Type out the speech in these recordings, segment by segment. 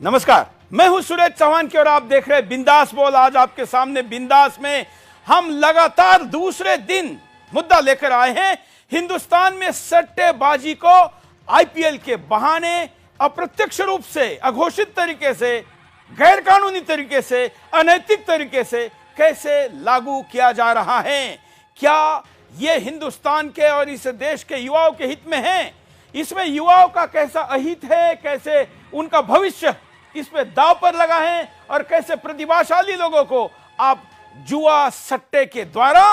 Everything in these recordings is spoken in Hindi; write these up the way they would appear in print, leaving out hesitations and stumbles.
नमस्कार, मैं हूं सुरेश चौहान की और आप देख रहे हैं बिंदास बोल। आज आपके सामने बिंदास में हम लगातार दूसरे दिन मुद्दा लेकर आए हैं। हिंदुस्तान में सट्टेबाजी को आईपीएल के बहाने अप्रत्यक्ष रूप से, अघोषित तरीके से, गैर कानूनी तरीके से, अनैतिक तरीके से कैसे लागू किया जा रहा है। क्या यह हिंदुस्तान के और इस देश के युवाओं के हित में है? इसमें युवाओं का कैसा अहित है, कैसे उनका भविष्य इस पे दांव पर लगा है और कैसे प्रतिभाशाली लोगों को आप जुआ सट्टे के द्वारा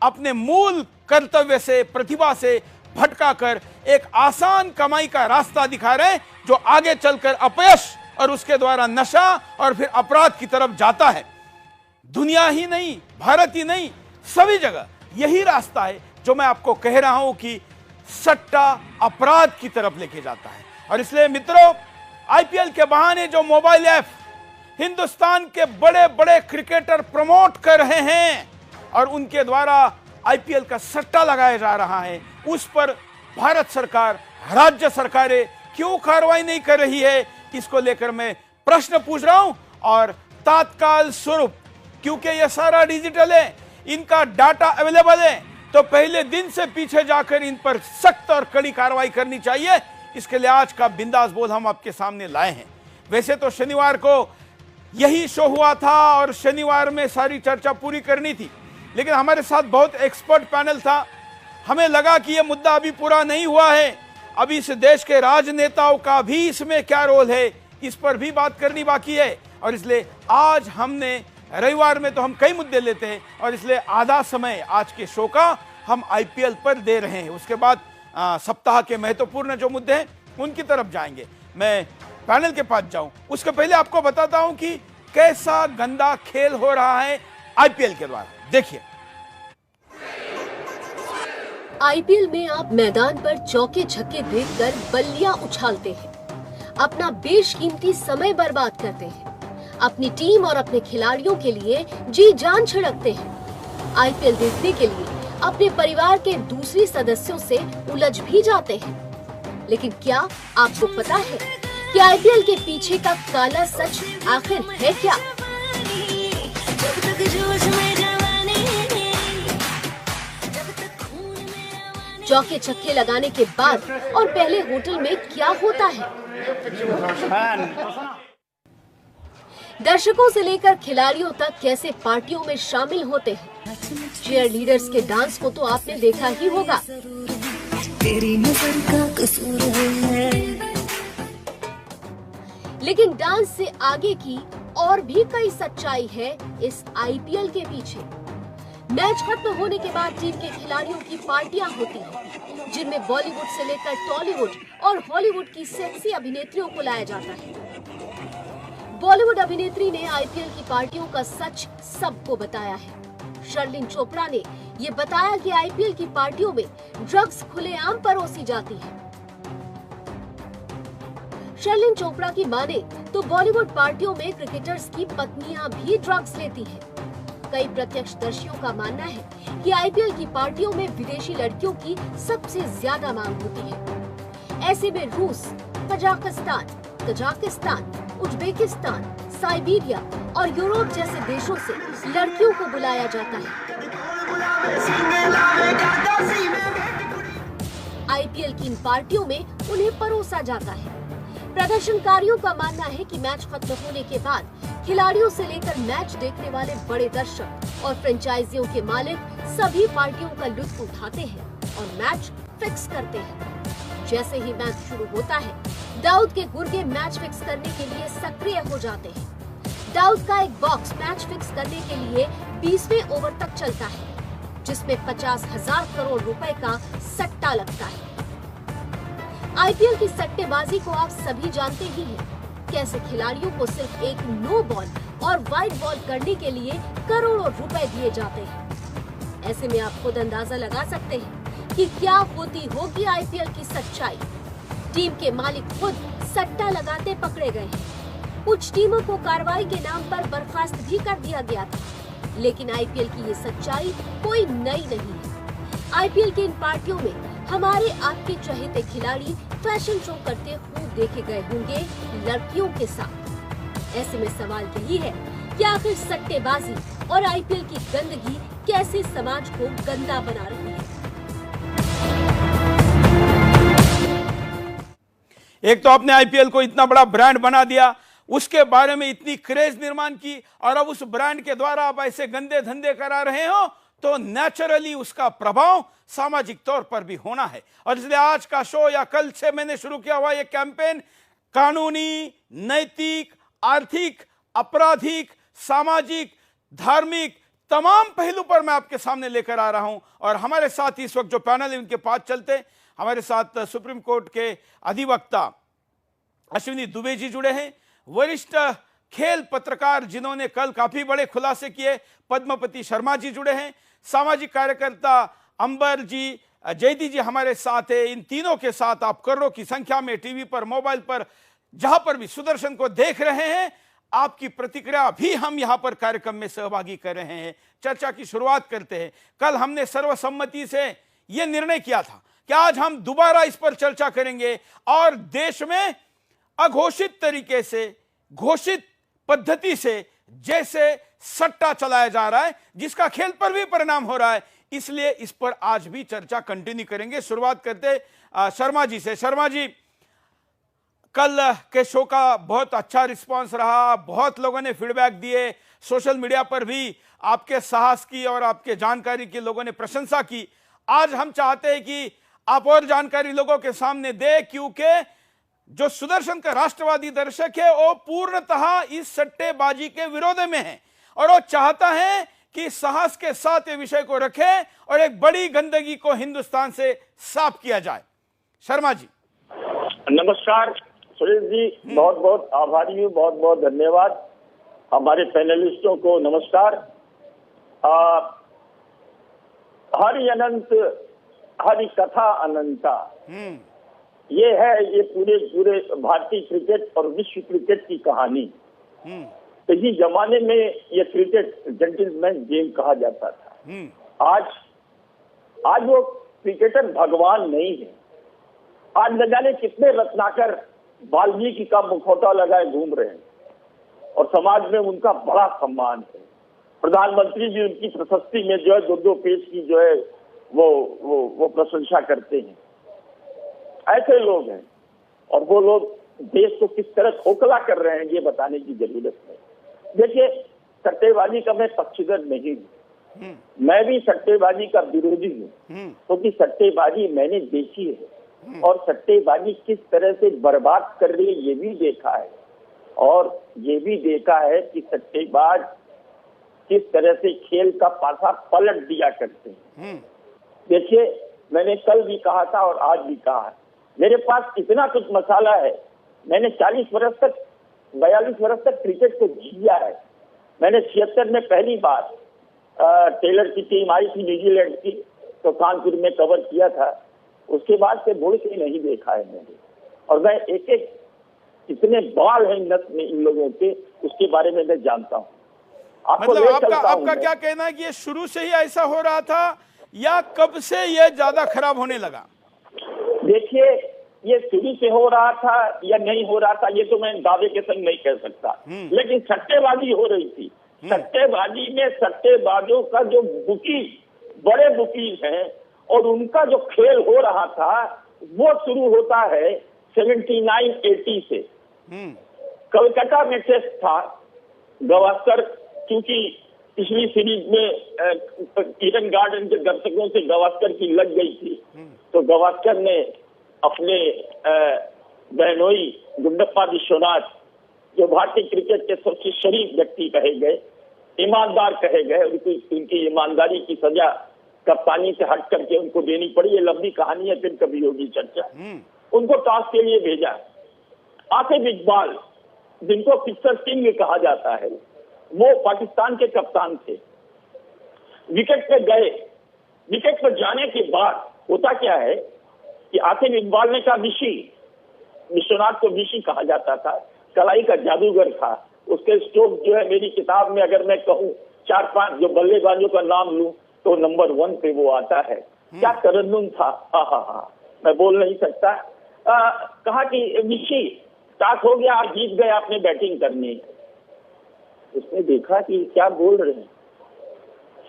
अपने मूल कर्तव्य से, प्रतिभा से भटकाकर एक आसान कमाई का रास्ता दिखा रहे हैं जो आगे चलकर अपयश और उसके द्वारा नशा और फिर अपराध की तरफ जाता है। दुनिया ही नहीं, भारत ही नहीं, सभी जगह यही रास्ता है जो मैं आपको कह रहा हूं कि सट्टा अपराध की तरफ लेके जाता है। और इसलिए मित्रों, आईपीएल के बहाने जो मोबाइल ऐप हिंदुस्तान के बड़े बड़े क्रिकेटर प्रमोट कर रहे हैं और उनके द्वारा आईपीएल का सट्टा लगाया जा रहा है, उस पर भारत सरकार, राज्य सरकारें क्यों कार्रवाई नहीं कर रही है, इसको लेकर मैं प्रश्न पूछ रहा हूं। और तात्काल स्वरूप, क्योंकि यह सारा डिजिटल है, इनका डाटा अवेलेबल है, तो पहले दिन से पीछे जाकर इन पर सख्त और कड़ी कार्रवाई करनी चाहिए। इसके लिए आज का बिंदास बोल हम आपके सामने लाए हैं। वैसे तो शनिवार को यही शो हुआ था और शनिवार में सारी चर्चा पूरी करनी थी, लेकिन हमारे साथ बहुत एक्सपर्ट पैनल था। हमें लगा कि यह मुद्दा अभी पूरा नहीं हुआ है, अभी इस देश के राजनेताओं का भी इसमें क्या रोल है, इस पर भी बात करनी बाकी है। और इसलिए आज हमने, रविवार में तो हम कई मुद्दे लेते हैं, और इसलिए आधा समय आज के शो का हम आईपीएल पर दे रहे हैं। उसके बाद सप्ताह के महत्वपूर्ण जो मुद्दे हैं उनकी तरफ जाएंगे। मैं पैनल के पास जाऊं उसके पहले आपको बताता हूं कि कैसा गंदा खेल हो रहा है आईपीएल के द्वारा। देखिए, आईपीएल में आप मैदान पर चौके छक्के देखकर बल्लियां उछालते हैं, अपना बेशकीमती समय बर्बाद करते हैं, अपनी टीम और अपने खिलाड़ियों के लिए जी जान छिड़कते हैं। आईपीएल देखने के लिए अपने परिवार के दूसरे सदस्यों से उलझ भी जाते हैं। लेकिन क्या आपको पता है कि आईपीएल के पीछे का काला सच आखिर है क्या? चौके छक्के लगाने के बाद और पहले होटल में क्या होता है? दर्शकों से लेकर खिलाड़ियों तक कैसे पार्टियों में शामिल होते हैं। चीयर लीडर्स के डांस को तो आपने देखा ही होगा। तेरी नजर का कसूर है। लेकिन डांस से आगे की और भी कई सच्चाई है इस आईपीएल के पीछे। मैच खत्म होने के बाद टीम के खिलाड़ियों की पार्टियां होती हैं, जिनमें बॉलीवुड से लेकर टॉलीवुड और हॉलीवुड की सेक्सी अभिनेत्रियों को लाया जाता है। बॉलीवुड अभिनेत्री ने आईपीएल की पार्टियों का सच सबको बताया है। शर्लिन चोपड़ा ने ये बताया कि आईपीएल की पार्टियों में ड्रग्स खुलेआम परोसी जाती है। शर्लिन चोपड़ा की माने तो बॉलीवुड पार्टियों में क्रिकेटर्स की पत्नियां भी ड्रग्स लेती हैं। कई प्रत्यक्षदर्शियों का मानना है कि आईपीएल की पार्टियों में विदेशी लड़कियों की सबसे ज्यादा मांग होती है। ऐसे में रूस, कजाकिस्तान, उज्बेकिस्तान, साइबेरिया और यूरोप जैसे देशों से लड़कियों को बुलाया जाता है। आईपीएल की इन पार्टियों में उन्हें परोसा जाता है। प्रदर्शनकारियों का मानना है कि मैच खत्म होने के बाद खिलाड़ियों से लेकर मैच देखने वाले बड़े दर्शक और फ्रेंचाइजियों के मालिक सभी पार्टियों का लुत्फ उठाते हैं और मैच फिक्स करते हैं। जैसे ही मैच शुरू होता है, दाऊद के गुर्गे मैच फिक्स करने के लिए सक्रिय हो जाते हैं। दाऊद का एक बॉक्स मैच फिक्स करने के लिए 20वें ओवर तक चलता है, जिसमें 50,000 करोड़ रुपए का सट्टा लगता है। आईपीएल की सट्टेबाजी को आप सभी जानते ही हैं। कैसे खिलाड़ियों को सिर्फ एक नो बॉल और वाइड बॉल करने के लिए करोड़ों रुपए दिए जाते हैं। ऐसे में आप खुद अंदाजा लगा सकते हैं कि क्या होती होगी आईपीएल की सच्चाई। टीम के मालिक खुद सट्टा लगाते पकड़े गए हैं। कुछ टीमों को कार्रवाई के नाम पर बर्खास्त भी कर दिया गया था, लेकिन आईपीएल की ये सच्चाई कोई नई नहीं है। आईपीएल की इन पार्टियों में हमारे आपके चहेते खिलाड़ी फैशन शो करते खूब देखे गए होंगे लड़कियों के साथ। ऐसे में सवाल यही है कि आखिर सट्टेबाजी और आईपीएल की गंदगी कैसे समाज को गंदा बना रही है। एक तो आपने आईपीएल को इतना बड़ा ब्रांड बना दिया, उसके बारे में इतनी क्रेज निर्माण की, और अब उस ब्रांड के द्वारा आप ऐसे गंदे धंधे करा रहे हो, तो नेचुरली उसका प्रभाव सामाजिक तौर पर भी होना है। और इसलिए आज का शो या कल से मैंने शुरू किया हुआ यह कैंपेन कानूनी, नैतिक, आर्थिक, आपराधिक, सामाजिक, धार्मिक तमाम पहलू पर मैं आपके सामने लेकर आ रहा हूं। और हमारे साथ इस वक्त जो पैनल है उनके पास चलते, हमारे साथ सुप्रीम कोर्ट के अधिवक्ता अश्विनी दुबे जी जुड़े हैं, वरिष्ठ खेल पत्रकार जिन्होंने कल काफी बड़े खुलासे किए पद्मपति शर्मा जी जुड़े हैं, सामाजिक कार्यकर्ता अंबर जी, जयदी जी हमारे साथ है। इन तीनों के साथ आप करोड़ों की संख्या में टीवी पर, मोबाइल पर, जहां पर भी सुदर्शन को देख रहे हैं, आपकी प्रतिक्रिया भी हम यहां पर कार्यक्रम में सहभागी कर रहे हैं। चर्चा की शुरुआत करते हैं। कल हमने सर्वसम्मति से यह निर्णय किया था कि आज हम दोबारा इस पर चर्चा करेंगे और देश में अघोषित तरीके से, घोषित पद्धति से जैसे सट्टा चलाया जा रहा है, जिसका खेल पर भी परिणाम हो रहा है, इसलिए इस पर आज भी चर्चा कंटिन्यू करेंगे। शुरुआत करते शर्मा जी से। शर्मा जी, कल के शो का बहुत अच्छा रिस्पांस रहा, बहुत लोगों ने फीडबैक दिए, सोशल मीडिया पर भी आपके साहस की और आपके जानकारी की लोगों ने प्रशंसा की। आज हम चाहते हैं कि आप और जानकारी लोगों के सामने दे, क्योंकि जो सुदर्शन का राष्ट्रवादी दर्शक है वो पूर्णतः इस सट्टेबाजी के विरोध में है और वो चाहता है कि साहस के साथ ये विषय को रखे और एक बड़ी गंदगी को हिंदुस्तान से साफ किया जाए। शर्मा जी नमस्कार। सुरेश जी बहुत बहुत आभारी हूँ, बहुत बहुत धन्यवाद। हमारे पैनलिस्टों को नमस्कार। हरि अनंत हरि कथा अनंता, ये है ये पूरे भारतीय क्रिकेट और विश्व क्रिकेट की कहानी। इसी जमाने में ये क्रिकेट जेंटलमैन गेम कहा जाता था। आज वो क्रिकेटर भगवान नहीं है। आज न जाने कितने रत्नाकर वाल्मीकि का मुखौटा लगाए घूम रहे हैं और समाज में उनका बड़ा सम्मान है। प्रधानमंत्री जी उनकी प्रशस्ति में जो है दो पेज की जो है वो प्रशंसा करते हैं। ऐसे लोग हैं और वो लोग देश को किस तरह खोखला कर रहे हैं ये बताने की जरूरत है। देखिए, सट्टेबाजी का मैं पक्षधर नहीं हूँ, मैं भी सट्टेबाजी का विरोधी हूँ, क्योंकि सट्टेबाजी मैंने देखी है और सट्टेबाजी किस तरह से बर्बाद कर रही है ये भी देखा है, और ये भी देखा है कि सट्टेबाज किस तरह से खेल का पासा पलट दिया करते हैं। देखिए, मैंने कल भी कहा था और आज भी कहा है, मेरे पास इतना कुछ मसाला है। मैंने 42 वर्ष तक क्रिकेट को जिया है। मैंने 76 में पहली बार टेलर की टीम आई थी न्यूजीलैंड की, तो कानपुर में कवर किया था। उसके बाद से मुड़ के नहीं देखा है मैंने, और मैं एक एक कितने बाल हैं नस में इन लोगों के, उसके बारे में मैं जानता हूँ। मतलब आपका क्या कहना है कि ये शुरू से ही ऐसा हो रहा था या कब से ये ज्यादा खराब होने लगा? देखिए, ये शुरू से हो रहा था या नहीं हो रहा था ये तो मैं दावे के संग नहीं कह सकता, लेकिन सट्टेबाजी हो रही थी। सट्टेबाजी में सट्टेबाजों का जो बड़े बुकीज हैं और उनका जो खेल हो रहा था वो शुरू होता है 79-80 से। कलकत्ता में टेस्ट था, गावस्कर क्योंकि पिछली सीरीज में ईडन गार्डन के दर्शकों से गावस्कर की लग गई थी, तो गावस्कर ने अपने बहनोई गुंडप्पा विश्वनाथ, जो भारतीय क्रिकेट के सबसे शरीफ व्यक्ति कहे गए, ईमानदार कहे गए, उनकी ईमानदारी की सजा कप्तानी से हट करके उनको देनी पड़ी। ये लंबी कहानी है, फिर कभी होगी चर्चा। उनको टॉस के लिए भेजा। आसिफ इकबाल, जिनको पिक्चर किंग कहा जाता है, वो पाकिस्तान के कप्तान थे। विकेट पे गए। विकेट पर जाने के बाद होता क्या है कि आसिफ इकबाल ने कहा विशी, विश्वनाथ को विशी कहा जाता था, कलाई का जादूगर था। उसके स्ट्रोक जो है मेरी किताब में अगर मैं कहूँ 4-5 जो बल्लेबाजों का नाम लूं तो नंबर 1 पे वो आता है। क्या तरन्नुम था, हा मैं बोल नहीं सकता। कहा कि विशी स्टार्ट हो गया, आप जीत गए, आपने बैटिंग करनी। उसने देखा कि क्या बोल रहे हैं,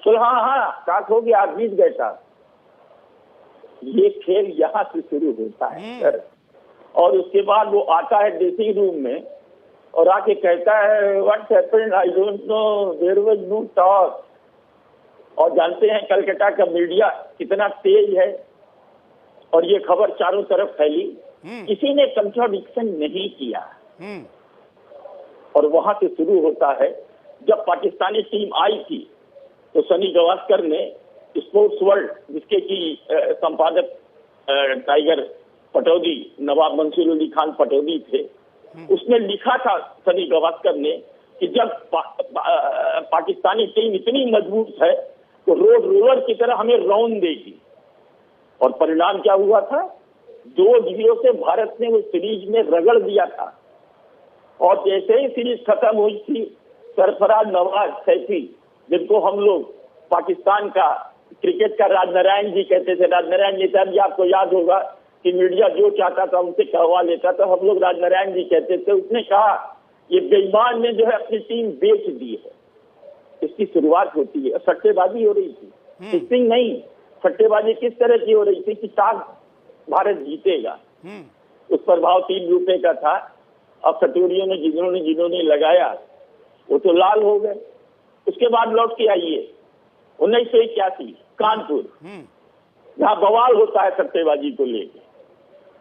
तो हाँ हाँ स्टार्ट हो गया, आप जीत गए साहब। ये खेल यहाँ से शुरू होता है सर। और उसके बाद वो आता है ड्रेसिंग रूम में और आके कहता है what's happened I don't know, there was no toss. और जानते हैं कलकत्ता का मीडिया कितना तेज है और ये खबर चारों तरफ फैली, किसी ने कंट्राडिक्शन नहीं किया। और वहां से शुरू होता है, जब पाकिस्तानी टीम आई थी तो सनी गावस्कर ने स्पोर्ट्स वर्ल्ड, जिसके की संपादक टाइगर पटौदी, नवाब मंसूर अली खान पटौदी थे, उसने लिखा था सनी गावस्कर ने कि जब पाकिस्तानी टीम इतनी मजबूत है तो रोड रोलर की तरह हमें रौंद देगी। और परिणाम क्या हुआ था, 2-0 से भारत ने वो सीरीज में रगड़ दिया था। और जैसे ही सीरीज खत्म हुई थी, सरफराज नवाज सैफी, जिनको हम लोग पाकिस्तान का क्रिकेट का राजनारायण जी कहते थे, राजनारायण नेता जी आपको याद होगा कि मीडिया जो चाहता था उनसे कहवा लेता था, हम लोग राजनारायण जी कहते थे। उसने कहा ये बेईमान ने जो है अपनी टीम बेच दी है। इसकी शुरुआत होती है, सट्टेबाजी हो रही थी, फिक्सिंग नहीं, सट्टेबाजी किस तरह की हो रही थी कि टॉस भारत जीतेगा, उस पर भाव 3 रुपए का था। अब सटोरियों ने जिन्होंने लगाया वो तो लाल हो गए। उसके बाद लौट के आइए 1981 कानपुर, जहाँ बवाल होता है सट्टेबाजी को लेकर,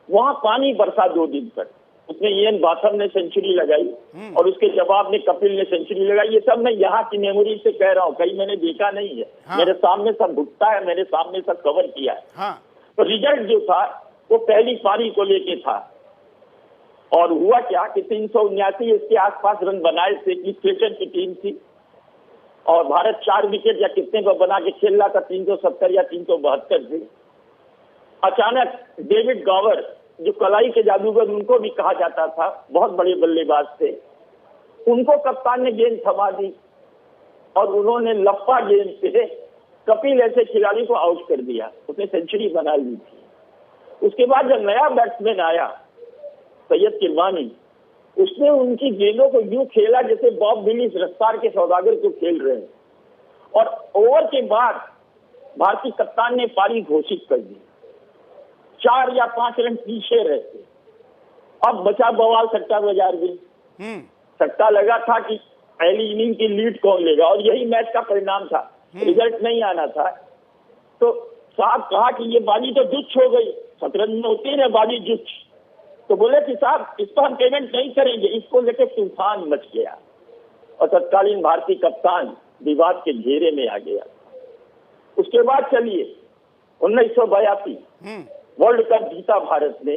वहां पानी बरसा 2 दिन तक। उसमें इयन बाथम ने सेंचुरी लगाई और उसके जवाब में कपिल ने सेंचुरी लगाई। ये सब मैं यहाँ की मेमोरी से कह रहा हूँ, कहीं मैंने देखा नहीं है। हाँ। मेरे सामने सब भुगता है, मेरे सामने सब कवर किया है। हाँ। तो रिजल्ट जो था वो पहली पारी को लेके था। और हुआ क्या कि 379 इसके आसपास रन बनाए थे, क्रिकेट की टीम थी और भारत 4 विकेट या कितने पर बना के खेल रहा था, 370 या 372 थे। अचानक डेविड गॉवर, जो कलाई के जादूगर उनको भी कहा जाता था, बहुत बड़े बल्लेबाज थे, उनको कप्तान ने गेंद थमा दी और उन्होंने लफ्फा गेंद से कपिल ऐसे खिलाड़ी को आउट कर दिया। उसने सेंचुरी बना ली थी। उसके बाद जब नया बैट्समैन आया सैयद किरमानी, उसने उनकी गेंदों को यूं खेला जैसे बॉब विलिस रफ्तार के सौदागर को खेल रहे हैं। और ओवर के बाद भारतीय कप्तान ने पारी घोषित कर दी। 4 या 5 रन पीछे रहते। अब बचा बवाल सट्टा बाजार भी। सट्टा लगा था कि पहली इनिंग की लीड कौन लेगा और यही मैच का परिणाम था। रिजल्ट नहीं आना था। तो साहब कहा कि ये बाजी तो जुच्छ हो गई, शतरंज में होती है ना बाजी जुच्छ। तो बोले कि साहब इस पर हम पेमेंट नहीं करेंगे। इसको लेकर तूफान मच गया और तत्कालीन भारतीय कप्तान विवाद के घेरे में आ गया। उसके बाद चलिए 1982 वर्ल्ड कप जीता भारत ने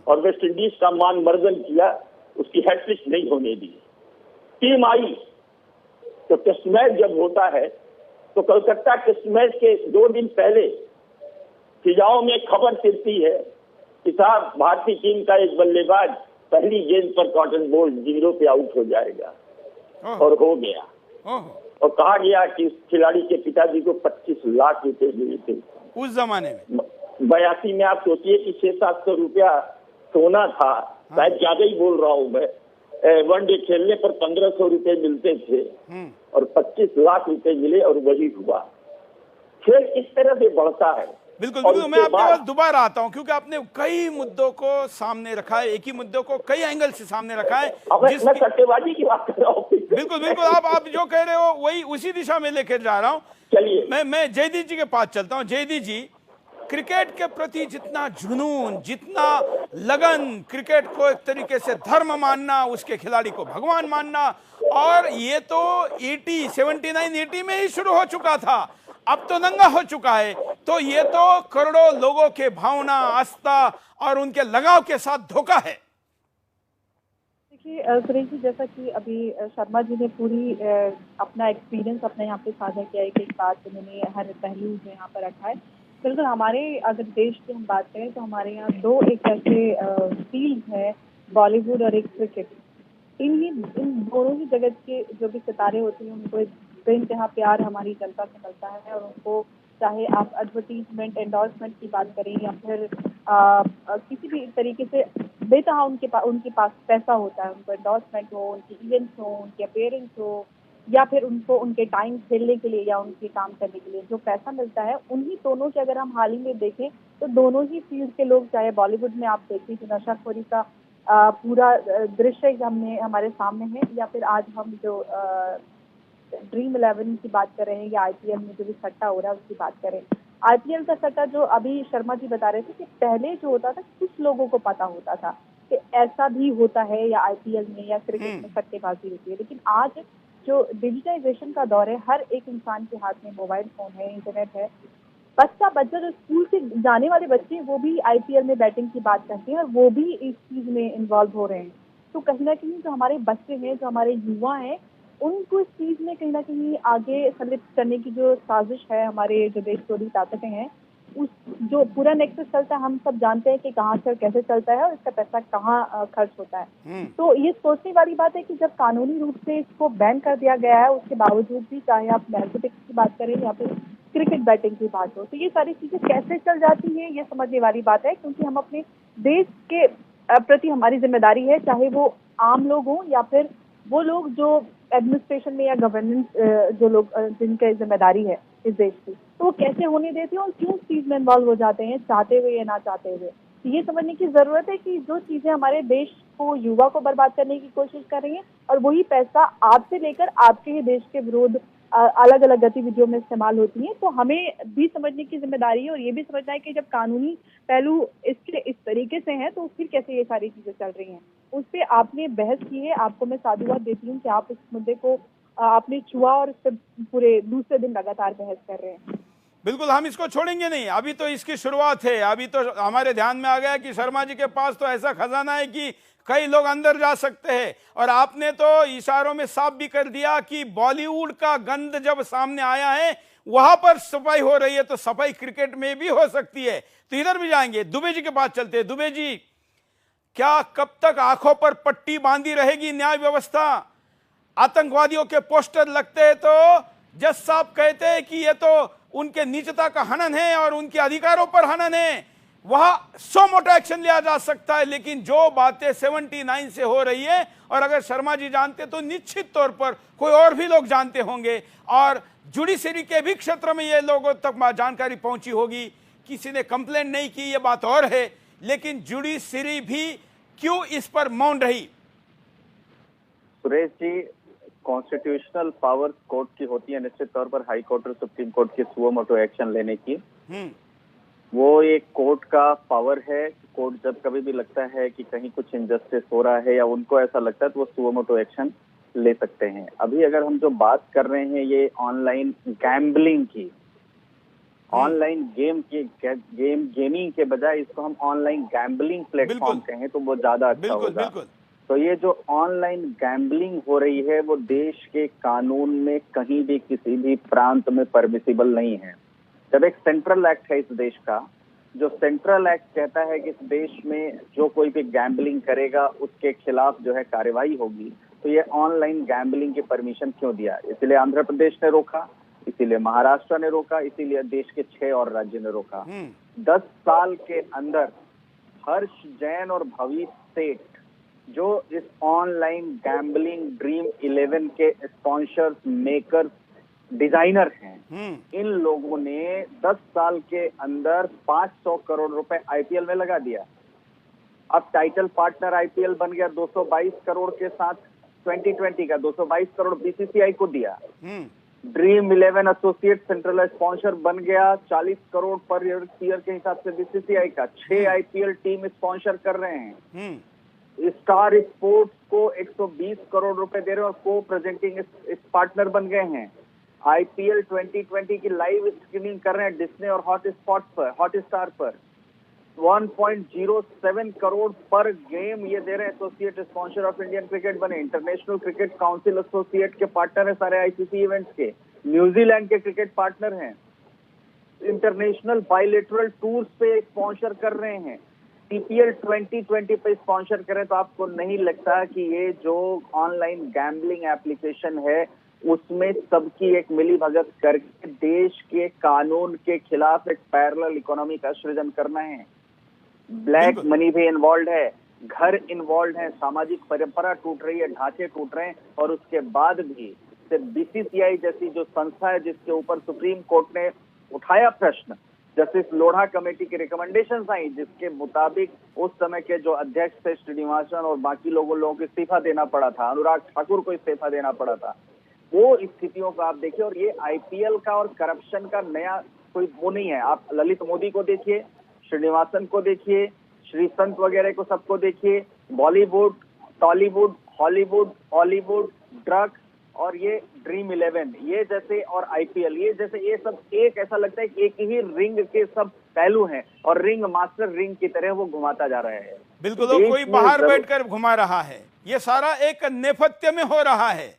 और वेस्ट इंडीज का मान मर्दन किया, उसकी हैट्रिक नहीं होने दी। टीम आई तो टेस्ट मैच जब होता है तो कोलकाता टेस्ट मैच के 2 दिन पहले फिजाओं में खबर फिरती है कि साहब भारतीय टीम का एक बल्लेबाज पहली गेंद पर कॉटन बॉल 0 पे आउट हो जाएगा। और हो गया। और कहा गया कि उस खिलाड़ी के पिताजी को 25 लाख रुपए मिले थे उस जमाने में। 82 में आप सोचिए कि 600-700 रुपया सोना था। शायद ज्यादा ही बोल रहा हूँ मैं। वनडे खेलने पर 1500 रुपए मिलते थे और 25 लाख रुपए मिले और वही हुआ। खेल इस तरह से बढ़ता है। बिल्कुल बिल्कुल। मैं आपके पास दोबारा आता हूं क्योंकि आपने कई मुद्दों को सामने रखा है, एक ही मुद्दों को कई एंगल से सामने रखा है। मैं सट्टेबाजी की बात कर रहा हूँ। बिल्कुल बिल्कुल। आप जो कह रहे हो वही उसी दिशा में लेकर जा रहा हूँ। चलिए मैं जयदीप जी के पास चलता हूँ। जयदीप जी, क्रिकेट के प्रति जितना जुनून, जितना लगन, क्रिकेट को एक तरीके से धर्म मानना, उसके खिलाड़ी को भगवान मानना, और ये तो 79-80 में ही शुरू हो चुका था, अब तो नंगा हो चुका है। तो ये तो करोड़ों लोगों के भावना, आस्था और उनके लगाव के साथ धोखा है। देखिए सुरेश जी, जैसा कि अभी शर्मा जी ने पूरी अपना एक्सपीरियंस अपने यहाँ पे साझा किया है, एक बात उन्होंने हर पहलू जो यहाँ पर रखा है। बिल्कुल, हमारे अगर देश की हम बात करें तो हमारे यहाँ 2 एक ऐसे फील्ड है, बॉलीवुड और एक क्रिकेट। इन दोनों ही जगत के जो भी सितारे होते हैं उनको बेइंतहा प्यार हमारी जनता से मिलता है और उनको चाहे आप एडवर्टीजमेंट, एंडोर्समेंट की बात करें या फिर किसी भी तरीके से बेतहा उनके पास पैसा होता है, उनको एंडोर्समेंट हो, उनकी इवेंट्स हो, उनके अपेयरेंस हो, या फिर उनको उनके टाइम खेलने के लिए या उनके काम करने के लिए जो पैसा मिलता है, उन्हीं दोनों के अगर हम हाल ही में देखें तो दोनों ही फील्ड के लोग, चाहे बॉलीवुड में आप देखिए कि नशाखोरी का पूरा दृश्य हमारे सामने है, या फिर आज हम जो ड्रीम 11 की बात कर रहे हैं या आईपीएल में जो भी सट्टा हो रहा है उसकी बात करें। आईपीएल का सट्टा जो अभी शर्मा जी बता रहे थे कि पहले जो होता था कुछ लोगों को पता होता था कि ऐसा भी होता है या आईपीएल में या क्रिकेट में सट्टेबाजी होती है, लेकिन आज जो डिजिटाइजेशन का दौर है, हर एक इंसान के हाथ में मोबाइल फोन है, इंटरनेट है। बच्चा जो स्कूल से जाने वाले बच्चे वो भी आईपीएल में बैटिंग की बात करते हैं और वो भी इस चीज में इन्वॉल्व हो रहे हैं। तो कहीं ना कहीं जो हमारे बच्चे हैं, जो हमारे युवा हैं, उनको इस चीज में कहीं ना कहीं आगे संलिप्त करने की जो साजिश है, हमारे जो देशद्रोही ताकतें हैं, उस जो पूरा नेक्सस चलता है, हम सब जानते हैं कि कहाँ से कैसे चलता है और इसका पैसा कहाँ खर्च होता है। तो ये सोचने वाली बात है कि जब कानूनी रूप से इसको बैन कर दिया गया है, उसके बावजूद भी चाहे आप नैर्कोटिक्स की बात करें या फिर क्रिकेट बैटिंग की बात हो, तो ये सारी चीजें कैसे चल जाती हैं ये समझने वाली बात है, क्योंकि हम अपने देश के प्रति हमारी जिम्मेदारी है, चाहे वो आम लोग हों या फिर वो लोग जो एडमिनिस्ट्रेशन में या गवर्नेंस जो लोग जिनकी जिम्मेदारी है इस देश की, तो वो कैसे होने देते हैं और क्यों इस चीज में इन्वॉल्व हो जाते हैं, चाहते हुए या ना चाहते हुए। तो ये समझने की जरूरत है कि जो चीजें हमारे देश को, युवा को बर्बाद करने की कोशिश कर रही हैं और वही पैसा आपसे लेकर आपके ही देश के विरोध अलग अलग गतिविधियों में इस्तेमाल होती है, तो हमें भी समझने की जिम्मेदारी है और ये भी समझना है कि जब कानूनी पहलू इसके इस तरीके से हैं तो फिर कैसे ये सारी चीजें चल रही हैं। उस पर आपने बहस की है, आपको मैं साधुवाद देती हूँ कि आप इस मुद्दे को आपने छुआ और फिर पूरे दूसरे दिन लगातार बहस कर रहे हैं। बिल्कुल, हम इसको छोड़ेंगे नहीं, अभी तो इसकी शुरुआत है। अभी तो हमारे ध्यान में आ गया कि शर्मा जी के पास तो ऐसा खजाना है कि कई लोग अंदर जा सकते हैं, और आपने तो इशारों में साफ भी कर दिया कि बॉलीवुड का गंद जब सामने आया है वहां पर सफाई हो रही है, तो सफाई क्रिकेट में भी हो सकती है। तो इधर भी जाएंगे, दुबे जी के पास चलते हैं। दुबे जी, क्या कब तक आंखों पर पट्टी बांधी रहेगी न्याय व्यवस्था? आतंकवादियों के पोस्टर लगते हैं तो जज साहब कहते हैं कि ये तो उनके निजता का हनन है और उनके अधिकारों पर हनन है, वहां 100 मोटा एक्शन लिया जा सकता है। लेकिन जो बातें 79 से हो रही है, और अगर शर्मा जी जानते तो निश्चित तौर पर कोई और भी लोग जानते होंगे, और जुडिशरी के भी क्षेत्र में ये लोगों तक जानकारी पहुंची होगी। किसी ने कंप्लेंट नहीं की, ये बात और है, लेकिन जुडिशरी भी क्यों इस पर मौन रही? Suresh ji, constitutional power court की होती है निश्चित तौर पर, हाई कोर्ट और सुप्रीम कोर्ट के सुओ मोटो एक्शन लेने की। वो एक कोर्ट का पावर है। कोर्ट जब कभी भी लगता है कि कहीं कुछ इनजस्टिस हो रहा है या उनको ऐसा लगता है तो वो सुओ मोटो एक्शन ले सकते हैं। अभी अगर हम जो बात कर रहे हैं ये ऑनलाइन गैम्बलिंग की, ऑनलाइन गेमिंग के बजाय इसको हम ऑनलाइन गैम्बलिंग प्लेटफॉर्म कहें तो वो ज्यादा अच्छा होगा। तो ये जो ऑनलाइन गैम्बलिंग हो रही है वो देश के कानून में कहीं भी किसी भी प्रांत में परमिसिबल नहीं है। जब एक सेंट्रल एक्ट है इस देश का, जो सेंट्रल एक्ट कहता है कि इस देश में जो कोई भी गैम्बलिंग करेगा उसके खिलाफ जो है कार्रवाई होगी, तो ये ऑनलाइन गैम्बलिंग की परमिशन क्यों दिया? इसलिए आंध्र प्रदेश ने रोका, इसीलिए महाराष्ट्र ने रोका, इसीलिए देश के 6 और राज्य ने रोका। 10 साल के अंदर हर्ष जैन और भविष सेठ जो इस ऑनलाइन गैम्बलिंग ड्रीम 11 के स्पॉन्सर्स, मेकर्स, डिजाइनर हैं, इन लोगों ने 10 साल के अंदर 500 करोड़ रुपए आईपीएल में लगा दिया। अब टाइटल पार्टनर आईपीएल बन गया 222 करोड़ के साथ, 2020 का 222 करोड़ बीसीसीआई को दिया। ड्रीम 11 एसोसिएट सेंट्रल स्पॉन्सर बन गया 40 करोड़ पर ईयर के हिसाब से बीसीसीआई का। 6 आईपीएल टीम स्पॉन्सर कर रहे हैं। स्टार स्पोर्ट्स को 120 करोड़ रुपए दे रहे हैं और को प्रेजेंटिंग इस पार्टनर बन गए हैं। आईपीएल 2020 की लाइव स्ट्रीमिंग कर रहे हैं डिज्नी और हॉटस्टार पर। 1.07 करोड़ पर गेम ये दे रहे हैं। Associate sponsor of Indian cricket बने। इंटरनेशनल क्रिकेट काउंसिल एसोसिएट के पार्टनर है सारे आईसीसी इवेंट्स के। न्यूजीलैंड के क्रिकेट पार्टनर हैं। इंटरनेशनल बायलैटरल टूर्स पे स्पॉन्सर कर रहे हैं। टीपीएल 2020 पे स्पॉन्सर करें, तो आपको नहीं लगता कि ये जो ऑनलाइन गैम्बलिंग एप्लीकेशन है उसमें सबकी एक मिली भगत करके देश के कानून के खिलाफ एक पैरेलल इकोनॉमी का सृजन करना है? ब्लैक मनी भी इन्वॉल्व है, घर इन्वॉल्व है, सामाजिक परंपरा टूट रही है, ढांचे टूट रहे हैं, और उसके बाद भी जिससे बीसीसीआई जैसी जो संस्था है जिसके ऊपर सुप्रीम कोर्ट ने उठाया प्रश्न, जस्टिस लोढ़ा कमेटी की रिकमेंडेशन आई जिसके मुताबिक उस समय के जो अध्यक्ष थे श्रीनिवासन और बाकी लोगों को इस्तीफा देना पड़ा था, अनुराग ठाकुर को इस्तीफा देना पड़ा था, वो स्थितियों को आप देखिए। और ये आईपीएल का और करप्शन का नया कोई वो नहीं है। आप ललित मोदी को देखिए, श्रीनिवासन को देखिए, श्रीसंत वगैरह को सबको देखिए, Bollywood, Tollywood, Hollywood, Hollywood, drug और ये ड्रीम 11 ये जैसे और आईपीएल ये जैसे, ये सब एक ऐसा लगता है कि एक ही रिंग के सब पहलू हैं और रिंग मास्टर रिंग की तरह वो घुमाता जा रहा है। बिल्कुल, तो कोई बाहर बैठकर घुमा रहा है, ये सारा एक नेपथ्य में हो रहा है।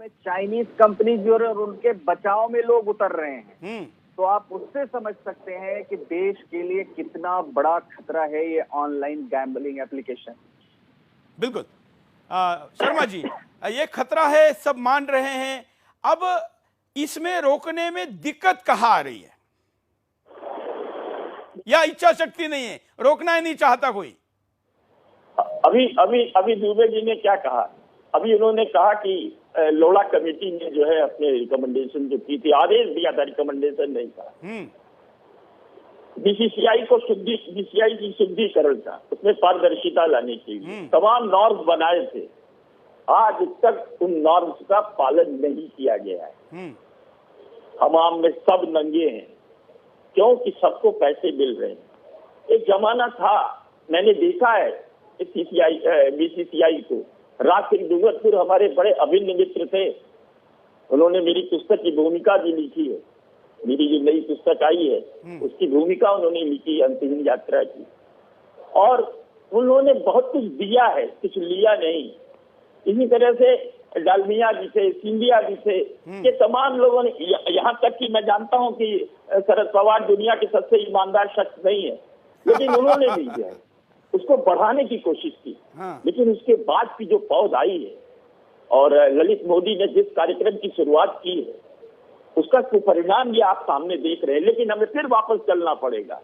चाइनीज कंपनीज और उनके बचाव में लोग उतर रहे हैं, तो आप उससे समझ सकते हैं कि देश के लिए कितना बड़ा खतरा है ये ऑनलाइन गैम्बलिंग एप्लीकेशन। बिल्कुल शर्मा जी, ये खतरा है, सब मान रहे हैं। अब इसमें रोकने में दिक्कत कहाँ आ रही है, या इच्छा शक्ति नहीं है, रोकना ही नहीं चाहता कोई? अभी दुबे जी ने क्या कहा, अभी उन्होंने कहा कि लोढ़ा कमेटी ने जो है अपने रिकमेंडेशन जो की थी, आदेश दिया था, रिकमेंडेशन नहीं था। बीसीसीआई की शुद्धिकरण था, उसमें पारदर्शिता लाने के लिए तमाम नॉर्म्स बनाए थे। आज तक उन नॉर्म्स का पालन नहीं किया गया है। हमाम में सब नंगे हैं क्योंकि सबको पैसे मिल रहे हैं। एक जमाना था, मैंने देखा है बीसीसीआई को, राज सिंह डूंगरपुर हमारे बड़े अभिन्न मित्र थे, उन्होंने मेरी पुस्तक की भूमिका भी लिखी है, मेरी जो नई पुस्तक आई है उसकी भूमिका उन्होंने लिखी, अंतहीन यात्रा की, और उन्होंने बहुत कुछ दिया है, कुछ लिया नहीं। इसी तरह से डालमिया जी थे, सिंधिया जी थे, ये तमाम लोगों ने, यहाँ तक कि मैं जानता हूँ कि शरद पवार दुनिया के सबसे ईमानदार शख्स नहीं है, लेकिन उन्होंने भी जो है उसको बढ़ाने की कोशिश की। लेकिन उसके बाद की जो पौध आई है और ललित मोदी ने जिस कार्यक्रम की शुरुआत की है उसका कुपरिणाम ये आप सामने देख रहे हैं। लेकिन हमें फिर वापस चलना पड़ेगा।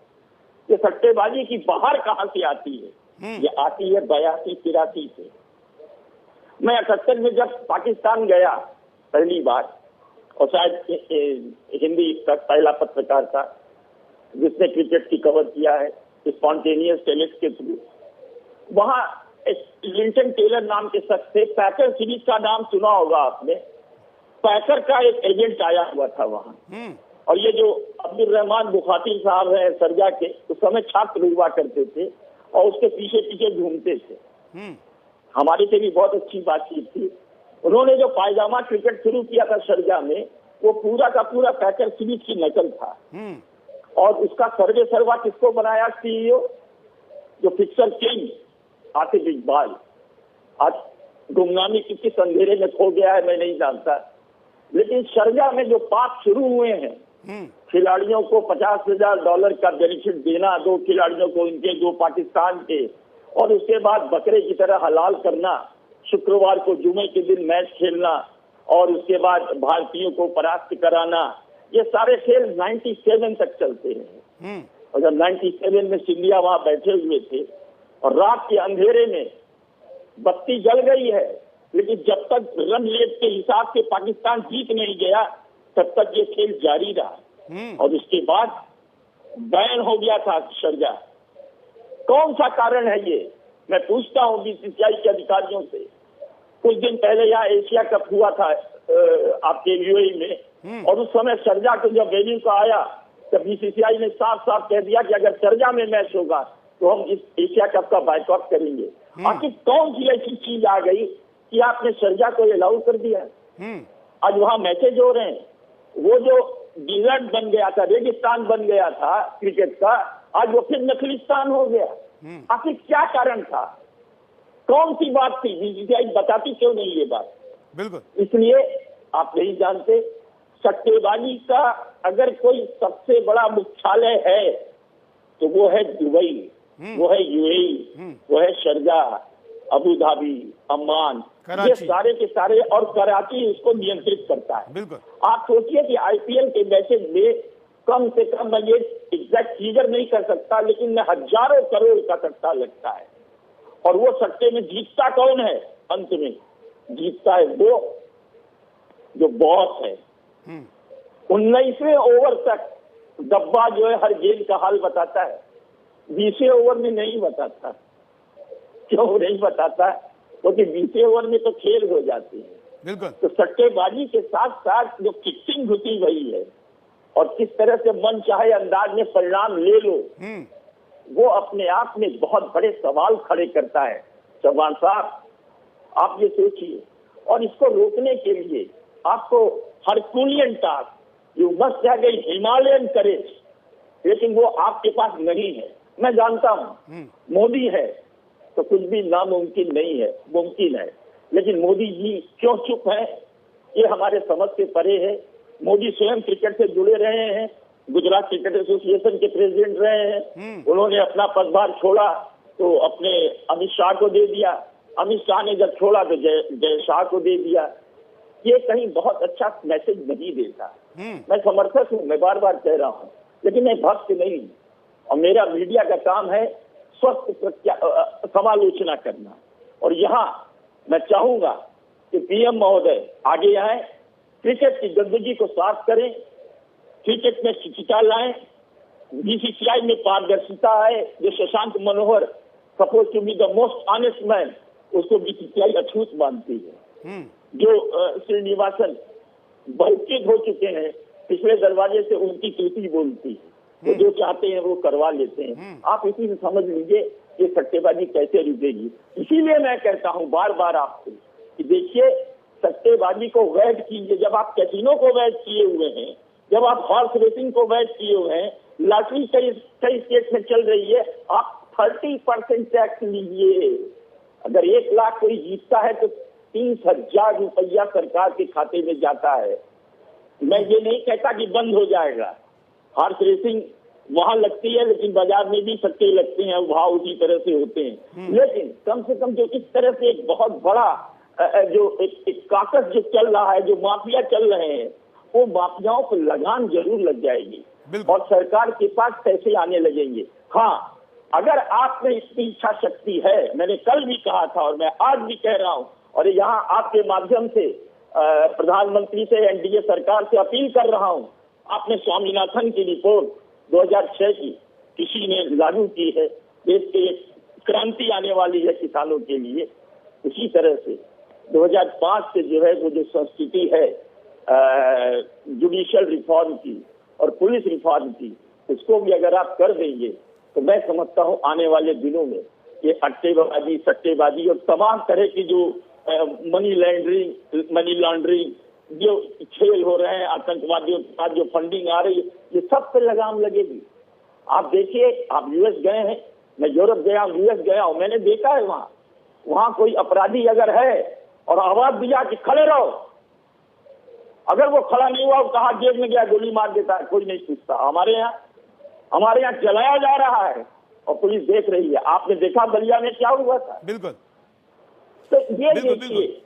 ये सट्टेबाजी की बाहर कहां से आती है? ये आती है 82-83 से। मैं 78 में जब पाकिस्तान गया पहली बार, और शायद हिंदी तक पहला पत्रकार था जिसने क्रिकेट की कवर किया है स्पॉन्टेनियस टेलिस के थ्रू। वहां लिंटन टेलर नाम के शख्स थे, पैकर सीरीज का नाम सुना होगा आपने, पैकर का एक एजेंट आया हुआ था वहां। और ये जो अब्दुल रहमान बुखाती साहब हैं सरजा के, उस समय छात्र हुआ करते थे और उसके पीछे पीछे घूमते थे। हमारे से भी बहुत अच्छी बातचीत थी। उन्होंने जो पायजामा क्रिकेट शुरू किया था सरजा में, वो पूरा का पूरा पैकर सीरीज की नकल था। और उसका सर्वे सर्वा किसको बनाया? सीईओ, जो फिक्सर किंग आतिफ इकबाल आज गुमनामी किस अंधेरे में खो गया है मैं नहीं जानता। लेकिन शारजाह में जो पाप शुरू हुए हैं, खिलाड़ियों को $50,000 का बेनिफिट देना, 2 खिलाड़ियों को इनके 2 पाकिस्तान के, और उसके बाद बकरे की तरह हलाल करना, शुक्रवार को जुमे के दिन मैच खेलना और उसके बाद भारतीयों को परास्त कराना, ये सारे खेल 97 तक चलते हैं। और जब 97 में सिंधिया वहां बैठे हुए थे और रात के अंधेरे में बत्ती जल गई है, लेकिन जब तक रन रेट के हिसाब से पाकिस्तान जीत नहीं गया तब तक ये खेल जारी रहा। और उसके बाद बैन हो गया था शारजाह। कौन सा कारण है ये? मैं पूछता हूँ बीसीसीआई के अधिकारियों से। कुछ दिन पहले यहाँ एशिया कप हुआ था आपके यूएई में, और उस समय शारजाह को जब वेन्यू का आया तब बीसीसीआई ने साफ साफ कह दिया कि अगर शारजाह में मैच होगा तो हम इस एशिया कप का बायकॉट करेंगे। आखिर कौन सी ऐसी चीज आ गई कि आपने शारजाह को अलाउ कर दिया? आज वहां मैचेज हो रहे हैं। वो जो डिजर्ट बन गया था, रेगिस्तान बन गया था क्रिकेट का, आज वो फिर नकलिस्तान हो गया। आखिर क्या कारण था? कौन सी बात थी? बीसीसीआई बताती क्यों नहीं ये बात? बिल्कुल, इसलिए आप नहीं जानते। सट्टेबाजी का अगर कोई सबसे बड़ा मुख्यालय है तो वो है दुबई, वो है यूएई, वो है शारजाह, अबू धाबी, अम्मान, ये सारे के सारे, और कराची उसको नियंत्रित करता है। बिल्कुल, आप सोचिए कि आईपीएल के मैचेज में कम से कम, मैं ये एग्जैक्ट फिगर नहीं कर सकता, लेकिन मैं हजारों करोड़ का सट्टा लगता है। और वो सट्टे में जीतता कौन है? अंत में जीतता है वो जो बॉस है, 19वें ओवर तक डब्बा जो है हर गेंद का हाल बताता है, 20वें ओवर में नहीं बताता। क्यों नहीं बताता? क्योंकि 20वें ओवर में तो खेल हो जाती है। बिल्कुल। तो सट्टेबाजी के साथ साथ जो किक्सिंग घुसी हुई है और किस तरह से मन चाहे अंदाज में परिणाम ले लो, वो अपने आप में बहुत बड़े सवाल खड़े करता है। चौहान साहब, आप ये सोचिए, और इसको रोकने के लिए आपको Herculean task, you must have a Himalayan courage, लेकिन वो आपके पास नहीं है। मैं जानता हूं मोदी है तो कुछ भी नामुमकिन नहीं है, मुमकिन है, लेकिन मोदी जी क्यों चुप है, ये हमारे समझ से परे है। मोदी स्वयं क्रिकेट से जुड़े रहे हैं, गुजरात क्रिकेट एसोसिएशन के प्रेसिडेंट रहे हैं। उन्होंने अपना पदभार छोड़ा तो अपने अमित शाह को दे दिया, अमित शाह ने जब छोड़ा तो जय शाह को दे दिया। ये कहीं बहुत अच्छा मैसेज नहीं देता। मैं समर्थक हूँ, मैं बार बार कह रहा हूँ, लेकिन मैं भक्त नहीं हूँ, और मेरा मीडिया का काम है स्वस्थ समालोचना करना। और यहाँ मैं चाहूंगा कि पीएम महोदय आगे आए, क्रिकेट की गंदगी को साफ करें, क्रिकेट में शिक्षा लाएं, बीसीसीआई में पारदर्शिता है। जो Shashank Manohar suppose to be the most honest man, उसको बीसीसीआई अछूत मानती है। जो श्रीनिवासन बहुचेत हो चुके हैं, पिछले दरवाजे से उनकी त्रुटि बोलती है, वो जो चाहते हैं वो करवा लेते हैं। आप इसी से समझ लीजिए ये सट्टेबाजी कैसे रुकेगी। इसीलिए मैं कहता हूं बार बार आपको कि देखिए, सट्टेबाजी को वैध कीजिए। जब आप कैसीनो को वैध किए हुए हैं, जब आप हॉर्स रेसिंग को वैध किए हुए हैं, लॉटरी कई स्टेट में चल रही है, आप 30% टैक्स लीजिए। अगर 1 लाख कोई जीतता है तो 30,000 रुपया सरकार के खाते में जाता है। मैं ये नहीं कहता कि बंद हो जाएगा, हॉर्स रेसिंग वहां लगती है, लेकिन बाजार में भी सट्टे लगते हैं, भाव उसी तरह से होते हैं। लेकिन कम से कम जो इस तरह से एक बहुत बड़ा जो एक काकस जो चल रहा है, जो माफिया चल रहे हैं, वो माफियाओं पर लगाम जरूर लग जाएगी और सरकार के पास पैसे आने लगेंगे। हाँ, अगर आप में इतनी इच्छा शक्ति है, मैंने कल भी कहा था और मैं आज भी कह रहा हूँ, और यहाँ आपके माध्यम से प्रधानमंत्री से, एनडीए सरकार से अपील कर रहा हूँ, आपने स्वामीनाथन की रिपोर्ट 2006 की किसी ने लागू की है, देश के एक क्रांति आने वाली है किसानों के लिए। उसी तरह से 2005 से जो है वो जो संस्कृति है जुडिशियल रिफॉर्म की और पुलिस रिफॉर्म की, उसको भी अगर आप कर देंगे तो मैं समझता हूँ आने वाले दिनों में ये अट्टेबाजी, सट्टेबाजी और तमाम तरह की जो मनी लॉन्ड्रिंग जो खेल हो रहे हैं, आतंकवादियों के साथ जो फंडिंग आ रही है, ये सब पे लगाम लगेगी। आप देखिए, आप यूएस गए हैं, मैं यूरोप गया हूँ, यूएस गया हूँ, मैंने देखा है वहाँ कोई अपराधी अगर है और आवाज दिया कि खड़े रहो, अगर वो खड़ा नहीं हुआ, कहा जेल में गया, गोली मार देता है, कोई नहीं पूछता। हमारे यहाँ जलाया जा रहा है और पुलिस देख रही है। आपने देखा बलिया में क्या हुआ था? बिल्कुल। तो ये देखिए,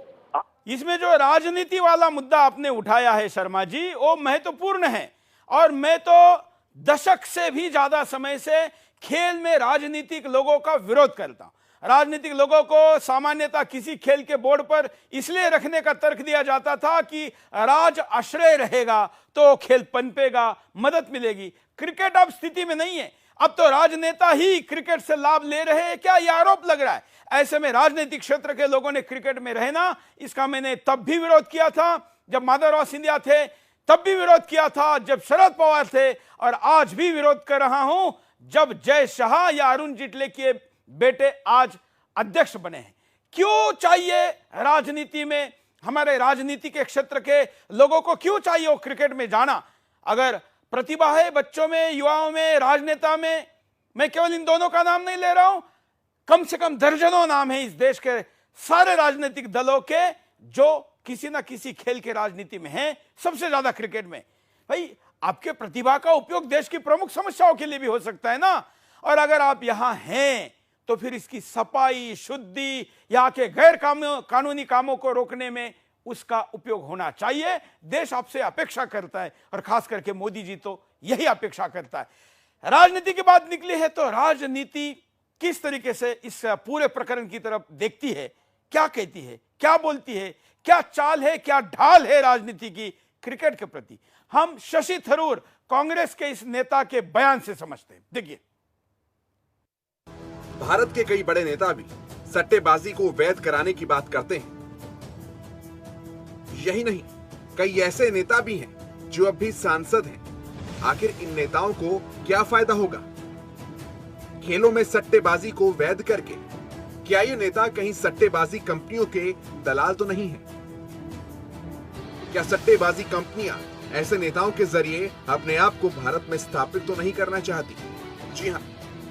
इसमें जो राजनीति वाला मुद्दा आपने उठाया है शर्मा जी, वो महत्वपूर्ण है। और मैं तो दशक से भी ज्यादा समय से खेल में राजनीतिक लोगों का विरोध करता हूं। राजनीतिक लोगों को सामान्यतः किसी खेल के बोर्ड पर इसलिए रखने का तर्क दिया जाता था कि राज आश्रय रहेगा तो खेल पनपेगा, मदद मिलेगी। क्रिकेट अब स्थिति में नहीं है, अब तो राजनेता ही क्रिकेट से लाभ ले रहे हैं, क्या यह आरोप लग रहा है। ऐसे में राजनीतिक क्षेत्र के लोगों ने क्रिकेट में रहना, इसका मैंने तब भी विरोध किया था जब माधवराव सिंधिया थे, तब भी विरोध किया था जब शरद पवार थे, और आज भी विरोध कर रहा हूं जब जय शाह या अरुण जेटली के बेटे आज अध्यक्ष बने हैं। क्यों चाहिए राजनीति में, हमारे राजनीति के क्षेत्र के लोगों को क्यों चाहिए वो क्रिकेट में जाना? अगर प्रतिभा है बच्चों में, युवाओं में, राजनेता में, मैं केवल इन दोनों का नाम नहीं ले रहा हूं, कम से कम दर्जनों नाम है इस देश के सारे राजनीतिक दलों के जो किसी ना किसी खेल के राजनीति में हैं, सबसे ज्यादा क्रिकेट में। भाई, आपके प्रतिभा का उपयोग देश की प्रमुख समस्याओं के लिए भी हो सकता है ना। और अगर आप यहां हैं तो फिर इसकी सफाई, शुद्धि, यहाँ के गैर कानूनी कामों को रोकने में उसका उपयोग होना चाहिए। देश आपसे अपेक्षा करता है और खास करके मोदी जी तो यही अपेक्षा करता है। राजनीति की बात निकली है तो राजनीति किस तरीके से इस पूरे प्रकरण की तरफ देखती है, क्या कहती है, क्या बोलती है, क्या चाल है, क्या ढाल है राजनीति की क्रिकेट के प्रति, हम शशि थरूर कांग्रेस के इस नेता के बयान से समझते हैं। देखिए, भारत के कई बड़े नेता भी सट्टेबाजी को वैध कराने की बात करते हैं। यही नहीं, कई ऐसे नेता भी हैं जो अब भी सांसद हैं। आखिर इन नेताओं को क्या फायदा होगा खेलों में सट्टेबाजी को वैध करके? क्या ये नेता कहीं सट्टेबाजी कंपनियों के दलाल तो नहीं है? क्या सट्टेबाजी कंपनियां ऐसे नेताओं के जरिए अपने आप को भारत में स्थापित तो नहीं करना चाहती? जी हां,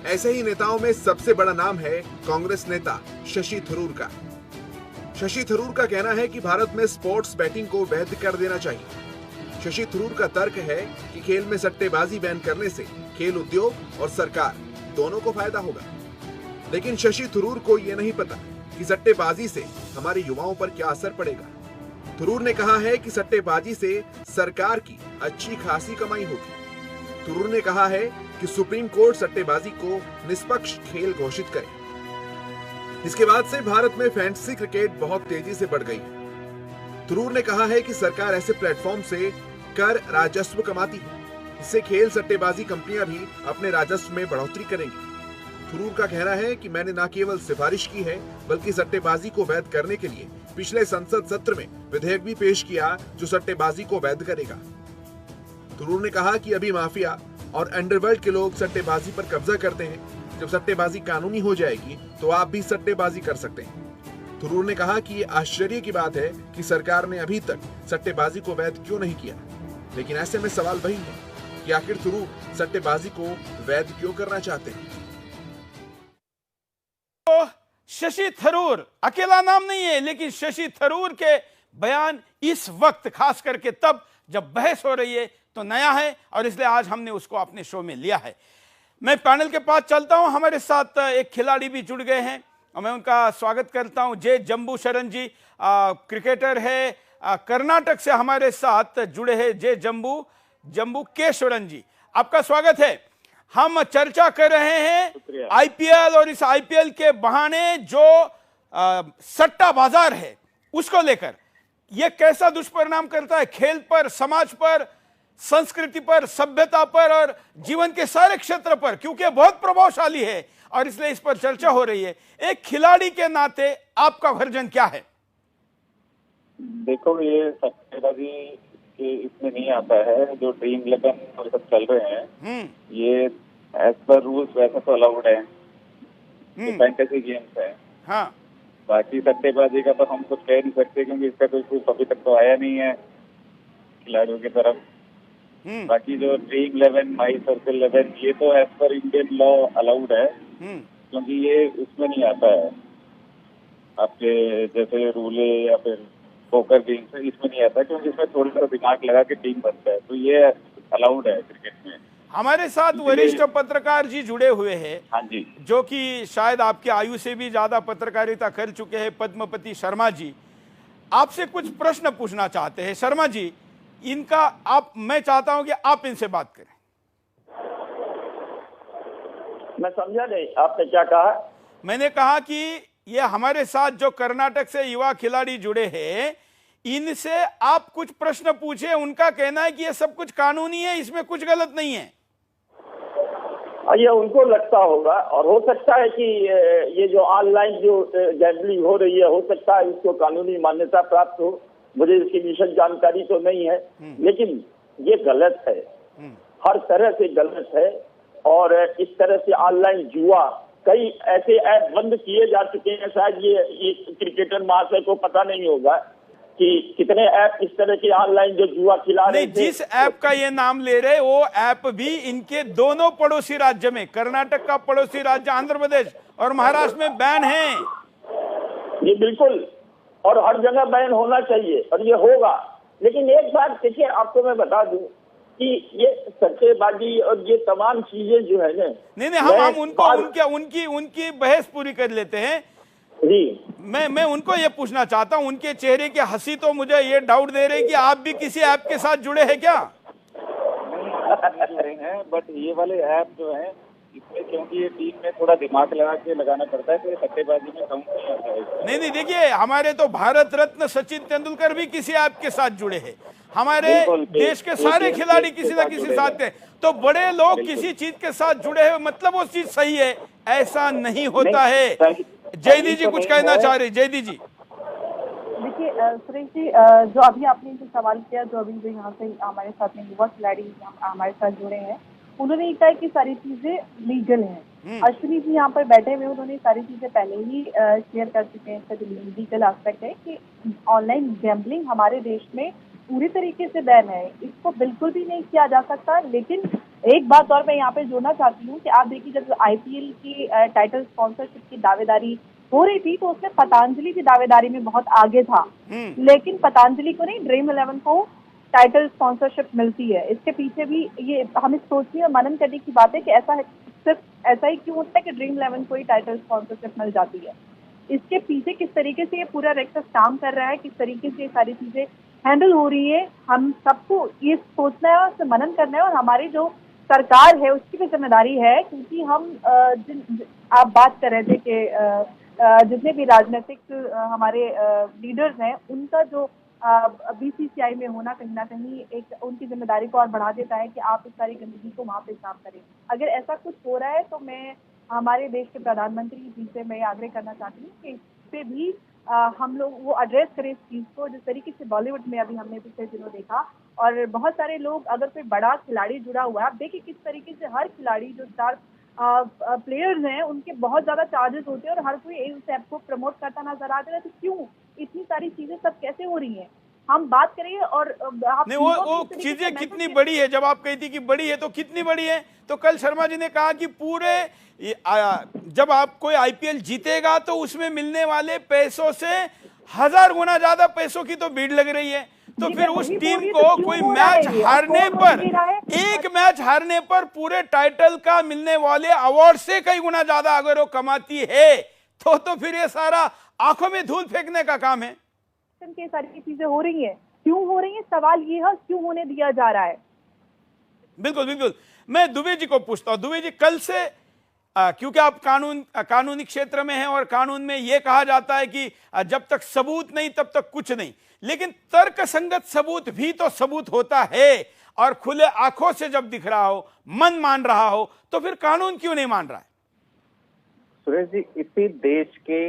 ऐसे ही नेताओं में सबसे बड़ा नाम है कांग्रेस नेता शशि थरूर का। शशि थरूर का कहना है कि भारत में स्पोर्ट्स बैटिंग को वैध कर देना चाहिए। शशि थरूर का तर्क है कि खेल में सट्टेबाजी बैन करने से खेल उद्योग और सरकार दोनों को फायदा होगा। लेकिन शशि थरूर को यह नहीं पता कि सट्टेबाजी से हमारे युवाओं पर क्या असर पड़ेगा। थरूर ने कहा है कि सट्टेबाजी से सरकार की अच्छी खासी कमाई होगी। थरूर ने कहा है कि सुप्रीम कोर्ट सट्टेबाजी को निष्पक्ष खेल घोषित करे। इसके बाद से भारत में फैंटेसी क्रिकेट बहुत तेजी से बढ़ गई है। थरूर ने कहा है कि सरकार ऐसे प्लेटफॉर्म से कर राजस्व कमाती है। इससे खेल सट्टेबाजी कंपनियां भी अपने राजस्व में बढ़ोतरी करेंगी। थरूर का कहना है कि मैंने न केवल सिफारिश की है बल्कि सट्टेबाजी को वैध करने के लिए पिछले संसद सत्र में विधेयक भी पेश किया जो सट्टेबाजी को वैध करेगा। थरूर ने कहा कि अभी माफिया और अंडरवर्ल्ड के लोग सट्टेबाजी पर कब्जा करते हैं। जब सट्टेबाजी कानूनी हो जाएगी तो आप भी सट्टेबाजी कर सकते हैं। थरूर ने कहा कि ये आश्चर्य की बात है कि सरकार ने अभी तक सट्टेबाजी को वैध क्यों नहीं किया। लेकिन ऐसे में सवाल वही है कि आखिर थरूर सट्टेबाजी को वैध क्यों करना चाहते हैं। तो शशि थरूर अकेला नाम नहीं है, लेकिन शशि थरूर के बयान इस वक्त खास करके तब जब बहस हो रही है तो नया है और इसलिए आज हमने उसको अपने शो में लिया है। मैं पैनल के पास चलता हूं। हमारे साथ एक खिलाड़ी भी जुड़ गए हैं और मैं उनका स्वागत करता हूं। जे जम्बू शरण जी क्रिकेटर है, कर्नाटक से हमारे साथ जुड़े हैं। जे जम्बू केशवरन जी, आपका स्वागत है। हम चर्चा कर रहे हैं आईपीएल और इस आईपीएल के बहाने जो सट्टा बाजार है उसको लेकर यह कैसा दुष्परिणाम करता है खेल पर, समाज पर, संस्कृति पर, सभ्यता पर और जीवन के सारे क्षेत्र पर, क्योंकि बहुत प्रभावशाली है और इसलिए इस पर चर्चा हो रही है। एक खिलाड़ी के नाते आपका वर्जन क्या है? देखो, ये सट्टेबाजी के इसमें नहीं आता है। जो ड्रीम 11 और सब चल रहे हैं ये एज पर रूल्स वैसे तो अलाउड है, फैंटेसी गेम्स है। हाँ, बाकी सट्टेबाजी का तो हम कुछ कह नहीं सकते क्योंकि इसका कोई प्रूफ अभी तक तो आया नहीं है खिलाड़ियों की तरफ। बाकी जो ड्रीम 11, माई सर्कल 11 ये तो as per Indian law allowed है क्योंकि ये उसमें नहीं आता है आपके जैसे रूले या फिर पोकर गेम्स है, इसमें नहीं आता क्योंकि इसमें थोड़ा सा दिमाग लगा के टीम बनता है, तो ये अलाउड है क्रिकेट में। हमारे साथ वरिष्ठ पत्रकार जी जुड़े हुए हैं। हाँ जी, जो कि शायद आपकी आयु से भी ज्यादा पत्रकारिता कर चुके हैं, पद्मपति शर्मा जी, आपसे कुछ प्रश्न पूछना चाहते हैं। शर्मा जी, मैं चाहता हूं कि आप इनसे बात करें। मैं समझा नहीं, आपने क्या कहा? मैंने कहा कि ये हमारे साथ जो कर्नाटक से युवा खिलाड़ी जुड़े हैं इनसे आप कुछ प्रश्न पूछे। उनका कहना है कि ये सब कुछ कानूनी है, इसमें कुछ गलत नहीं है। ये उनको लगता होगा और हो सकता है कि ये जो ऑनलाइन जो गैम्बलिंग हो रही है हो सकता है इसको कानूनी मान्यता प्राप्त हो। मुझे इसकी विशेष जानकारी तो नहीं है, लेकिन ये गलत है, हर तरह से गलत है। और इस तरह से ऑनलाइन जुआ, कई ऐसे ऐप बंद किए जा चुके हैं। शायद ये क्रिकेटर महाशय को पता नहीं होगा कि कितने ऐप इस तरह के ऑनलाइन जो जुआ खिला रहे थे। जिस ऐप का ये नाम ले रहे वो ऐप भी इनके दोनों पड़ोसी राज्य में, कर्नाटक का पड़ोसी राज्य आंध्र प्रदेश और महाराष्ट्र में बैन है। ये बिल्कुल, और हर जगह बैन होना चाहिए और ये होगा। लेकिन एक बात देखिए, आपको मैं बता दूं कि ये सट्टेबाजी और ये तमाम चीजें जो है ना, नहीं हम उनकी बहस पूरी कर लेते हैं जी। मैं उनको ये पूछना चाहता हूं, उनके चेहरे की हंसी तो मुझे ये डाउट दे रही कि आप भी किसी ऐप के साथ जुड़े हैं क्या? जुड़े हैं, बट ये वाले ऐप जो है इसमें क्योंकि ये टीम में थोड़ा दिमाग लगा के लगाना पड़ता है, तो ये सट्टेबाजी में काउंट नहीं आता है। नहीं, देखिए, हमारे तो भारत रत्न सचिन तेंदुलकर भी किसी ऐप के साथ जुड़े हैं, हमारे देश के सारे खिलाड़ी किसी ना किसी साथ हैं। तो बड़े लोग किसी चीज के साथ जुड़े हैं मतलब वो चीज सही है, ऐसा नहीं होता है। जयदी जी कुछ कहना चाह रहे, जयदी जी। देखिए सुरेश जी, जो अभी आपने जो सवाल किया, जो अभी जो यहाँ से हमारे साथ में युवा खिलाड़ी हमारे साथ जुड़े हैं, उन्होंने ये कहा कि सारी चीजें लीगल हैं। अश्विनी जी यहाँ पर बैठे हुए, उन्होंने सारी चीजें पहले ही शेयर कर चुके हैं। इसका जो लीगल एस्पेक्ट है कि ऑनलाइन गैम्बलिंग हमारे देश में पूरी तरीके से बैन है, इसको बिल्कुल भी नहीं किया जा सकता। लेकिन एक बात और मैं यहाँ पे जोड़ना चाहती हूँ कि आप देखिए, जब आईपीएल की टाइटल स्पॉन्सरशिप की दावेदारी हो रही थी, तो उसमें पतंजलि की दावेदारी में बहुत आगे था, लेकिन पतंजलि को नहीं, ड्रीम 11 को टाइटल स्पॉन्सरशिप मिलती है। इसके पीछे भी ये हमें सोचने और मनन करने की बात है कि ऐसा है, सिर्फ ऐसा ही क्यों होता है कि ड्रीम 11 को ही टाइटल स्पॉन्सरशिप मिल जाती है। इसके पीछे किस तरीके से ये पूरा रेक्टस काम कर रहा है, किस तरीके से ये सारी चीजें हैंडल हो रही है, हम सबको ये सोचना है और मनन करना है। और हमारी जो सरकार है उसकी भी जिम्मेदारी है, क्योंकि हम आप बात कर रहे थे कि जितने भी राजनीतिक हमारे लीडर्स हैं, उनका जो बीसीसीआई में होना कहीं ना कहीं एक उनकी जिम्मेदारी को और बढ़ा देता है कि आप इस सारी गंदगी को वहाँ पे साफ करें। अगर ऐसा कुछ हो रहा है तो मैं हमारे देश के प्रधानमंत्री जी से मैं आग्रह करना चाहती हूँ कि इस पे भी हम लोग वो एड्रेस करें इस चीज को, जिस तरीके से बॉलीवुड में अभी हमने पिछले दिनों देखा। और बहुत सारे लोग, अगर कोई बड़ा खिलाड़ी जुड़ा हुआ है, आप देखिए किस तरीके से हर खिलाड़ी जो स्टार प्लेयर्स हैं उनके बहुत ज्यादा चार्जेस होते हैं और हर कोई इस ऐप को प्रमोट करता नजर आता है। तो क्यों इतनी सारी चीजें सब कैसे हो रही हैं, हम बात करेंगे। और आप नहीं, वो चीजें कितनी बड़ी है, जब आप कहती कि बड़ी है तो कितनी बड़ी है, तो कल शर्मा जी ने कहा कि पूरे जब आप कोई आईपीएल जीतेगा तो उसमें मिलने वाले पैसों से 1000 गुना ज्यादा पैसों की तो भीड़ लग रही है। तो फिर उस टीम को कोई मैच हारने पर, एक मैच हारने पर पूरे टाइटल का मिलने वाले अवार्ड से कई गुना ज्यादा अगर वो कमाती है तो फिर ये सारा आंखों में धूल फेंकने का काम है। ये सारी चीजें हो रही हैं, क्यों हो रही हैं, सवाल ये है क्यों होने दिया जा रहा है। बिल्कुल बिल्कुल, मैं दुबे जी को पूछता हूं। दुबे जी, कल से क्योंकि आप कानूनी क्षेत्र में हैं और कानून में यह कहा जाता है कि जब तक सबूत नहीं तब तक कुछ नहीं, लेकिन तर्कसंगत सबूत भी तो सबूत होता है। और खुले आंखों से जब दिख रहा हो, मन मान रहा हो, तो फिर कानून क्यों नहीं मान रहा है? सुरेश जी, इसी देश के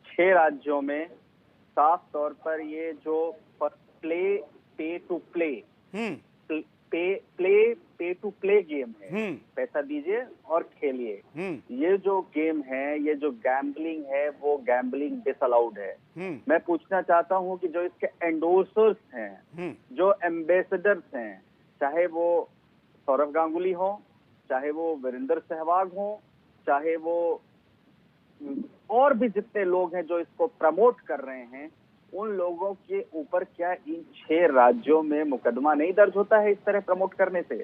6 राज्यों में साफ तौर पर ये जो पे टू प्ले गेम है, पैसा दीजिए और खेलिए, ये जो गेम है, ये जो गैम्बलिंग है, वो गैम्बलिंग डिसअलाउड है। मैं पूछना चाहता हूं कि जो इसके एंडोर्सर्स हैं, जो एम्बेसडर्स हैं, चाहे वो सौरव गांगुली हो, चाहे वो वीरेंद्र सहवाग हो, चाहे वो और भी जितने लोग हैं जो इसको प्रमोट कर रहे हैं, उन लोगों के ऊपर क्या इन 6 राज्यों में मुकदमा नहीं दर्ज होता है इस तरह प्रमोट करने से?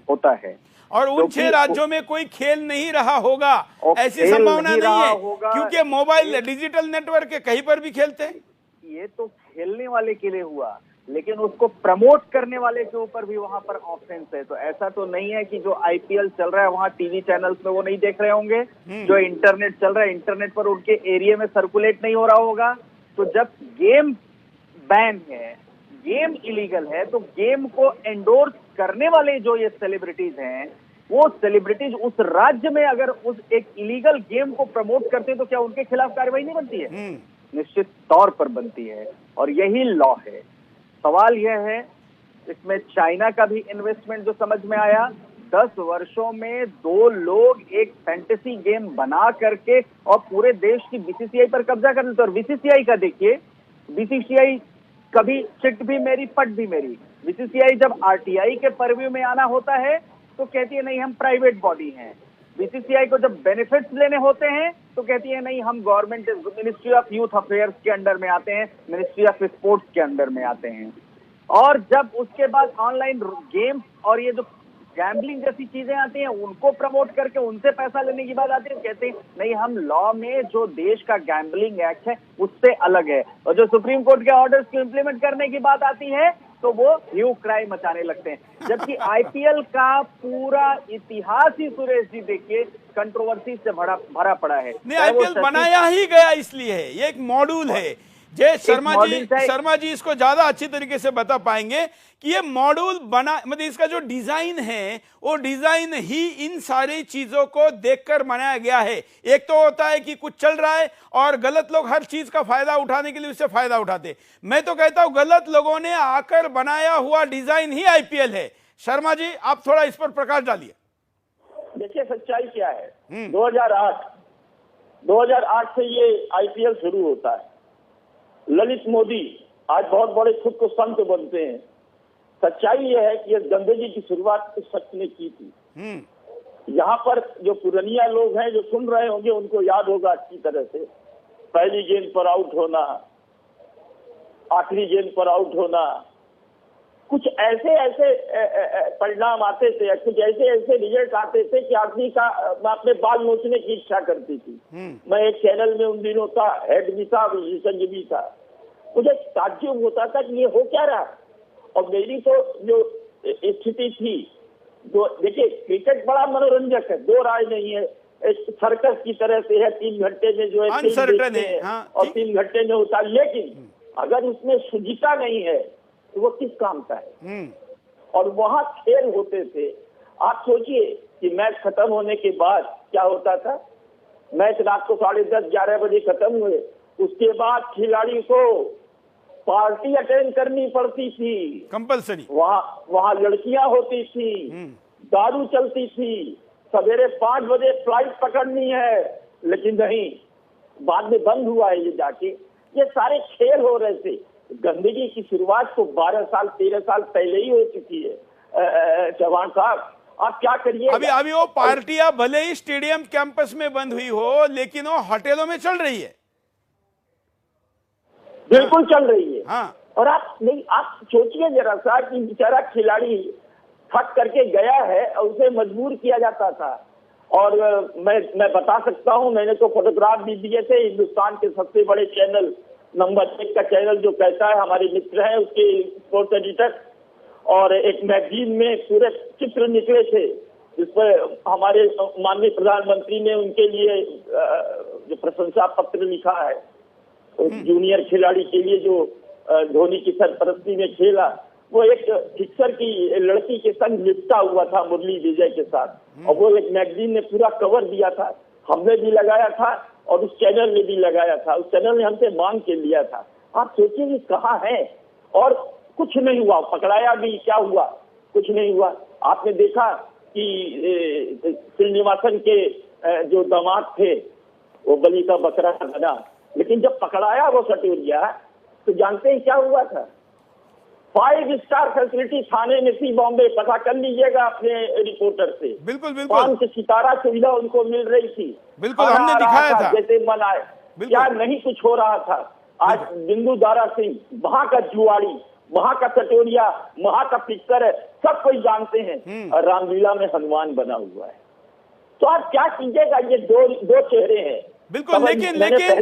होता है। और उन 6 राज्यों में कोई खेल नहीं रहा होगा, ऐसी संभावना नहीं है, क्योंकि मोबाइल डिजिटल नेटवर्क के कहीं पर भी खेलते हैं। ये तो खेलने वाले के लिए हुआ, लेकिन उसको प्रमोट करने वाले के ऊपर भी वहां पर ऑफेंस है। तो ऐसा तो नहीं है कि जो आईपीएल चल रहा है वहां टीवी चैनल्स में वो नहीं देख रहे होंगे, जो इंटरनेट चल रहा है इंटरनेट पर उनके एरिया में सर्कुलेट नहीं हो रहा होगा। तो जब गेम बैन है, गेम इलीगल है, तो गेम को एंडोर्स करने वाले जो ये सेलिब्रिटीज हैं, वो सेलिब्रिटीज उस राज्य में अगर उस एक इलीगल गेम को प्रमोट करते हैं तो क्या उनके खिलाफ कार्रवाई नहीं बनती है? निश्चित तौर पर बनती है, और यही लॉ है। सवाल यह है, इसमें चाइना का भी इन्वेस्टमेंट जो समझ में आया, 10 वर्षों में 2 लोग एक फैंटेसी गेम बना करके और पूरे देश की बीसीसीआई पर कब्जा कर लेते। और बीसीसीआई का देखिए, बीसीसीआई कभी चिट भी मेरी पट भी मेरी। बीसीसीआई जब आरटीआई के परव्यू में आना होता है तो कहती है नहीं हम प्राइवेट बॉडी हैं। बीसीसीआई को जब बेनिफिट्स लेने होते हैं तो कहती है नहीं हम government ministry of youth affairs के अंडर में आते हैं, मिनिस्ट्री ऑफ स्पोर्ट्स के अंडर में आते हैं। और जब उसके बाद ऑनलाइन गेम्स और ये जो गैम्बलिंग जैसी चीजें आती हैं उनको प्रमोट करके उनसे पैसा लेने की बात आती है, कहते हैं नहीं हम लॉ में जो देश का गैम्बलिंग एक्ट है उससे अलग है। और जो सुप्रीम कोर्ट के ऑर्डर्स को इंप्लीमेंट करने की बात आती है तो वो न्यू क्राइम मचाने लगते हैं। जबकि आईपीएल का पूरा इतिहास ही सुरेश जी देखिए कंट्रोवर्सी से भरा पड़ा है। नहीं, आईपीएल बनाया ही गया इसलिए है, ये एक मॉड्यूल है। जय शर्मा जी इसको ज्यादा अच्छी तरीके से बता पाएंगे कि ये मॉड्यूल बना, मतलब इसका जो डिजाइन है वो डिजाइन ही इन सारी चीजों को देखकर बनाया गया है। एक तो होता है कि कुछ चल रहा है और गलत लोग हर चीज का फायदा उठाने के लिए उससे फायदा उठाते। मैं तो कहता हूं गलत लोगों ने आकर बनाया हुआ डिजाइन ही आईपीएल है। शर्मा जी आप थोड़ा इस पर प्रकाश डालिए। देखिए सच्चाई क्या है। 2008 से ये आईपीएल शुरू होता है। ललित मोदी आज बहुत बड़े खुद को संत बनते हैं। सच्चाई ये है कि गंदगी की शुरुआत इस शख्स ने की थी। यहाँ पर जो पुरनिया लोग हैं जो सुन रहे होंगे उनको याद होगा अच्छी तरह से, पहली गेंद पर आउट होना, आखिरी गेंद पर आउट होना, कुछ ऐसे परिणाम आते थे, कुछ ऐसे रिजल्ट आते थे कि आदमी का अपने बाल नोचने की इच्छा करती थी। मैं एक चैनल में उन दिनों का हेड भी था, विशेषज्ञ भी था। मुझे ताज्जुब होता था कि ये हो क्या रहा। और मेरी तो जो स्थिति थी, जो देखिए क्रिकेट बड़ा मनोरंजक है, दो राय नहीं है, एक सर्कस की तरह से है। 3 घंटे में जो है और 3 घंटे में होता, लेकिन अगर उसमें शुचिता नहीं है तो वो किस काम का है। और वहां खेल होते थे। आप सोचिए कि मैच खत्म होने के बाद क्या होता था। मैच रात को 10:30-11 बजे खत्म हुए, उसके बाद खिलाड़ी को पार्टी अटेंड करनी पड़ती थी, कंपल्सरी। वहाँ लड़कियां होती थी, दारू चलती थी, सवेरे 5 बजे फ्लाइट पकड़नी है, लेकिन नहीं, बाद में बंद हुआ है ये जाके। ये सारे खेल हो रहे थे। गंदगी की शुरुआत तो 12 साल 13 साल पहले ही हो चुकी है। चौहान साहब आप क्या करिए, अभी वो पार्टियां भले ही स्टेडियम कैंपस में बंद हुई हो, लेकिन वो होटलों में चल रही है। बिल्कुल चल रही है। हाँ। और आप सोचिए जरा सा कि बेचारा खिलाड़ी थक करके गया है और उसे मजबूर किया जाता था। और मैं बता सकता हूं, मैंने तो फोटोग्राफ भी दिए थे। हिंदुस्तान के सबसे बड़े चैनल नंबर 1 का चैनल जो कहता है, हमारे मित्र हैं उसके स्पोर्ट्स एडिटर, और एक मैगजीन में पूरे चित्र निकले थे जिस पर हमारे माननीय प्रधानमंत्री ने उनके लिए जो प्रशंसा पत्र लिखा है, जूनियर खिलाड़ी के लिए जो धोनी की सरपरस्ती में खेला, वो एक फिक्सर की लड़की के संग लिपटा हुआ था, मुरली विजय के साथ, और वो एक मैगजीन ने पूरा कवर दिया था। हमने भी लगाया था और उस चैनल ने भी लगाया था। उस चैनल ने हमसे मांग के लिया था। आप सोचिए कहाँ है, और कुछ नहीं हुआ। पकड़ाया भी, क्या हुआ? कुछ नहीं हुआ। आपने देखा कि श्रीनिवासन के जो दामाद थे वो बलि का बकरा बना, लेकिन जब पकड़ाया वो सटोरिया, तो जानते हैं क्या हुआ था? 5 स्टार फैसिलिटी थाने में थी बॉम्बे, पता कर लीजिएगा अपने रिपोर्टर से। बिल्कुल बिल्कुल 5 सितारा सुविधा उनको मिल रही थी। बिल्कुल हमने दिखाया था जैसे मन आए। क्या नहीं कुछ हो रहा था। आज बिंदु दारा सिंह वहां का जुआड़ी, वहां का सटोरिया, वहां का पिक्चर है, सब कोई जानते हैं। और रामलीला में हनुमान बना हुआ है। तो आप क्या कीजिएगा, ये दो चेहरे हैं। बिल्कुल,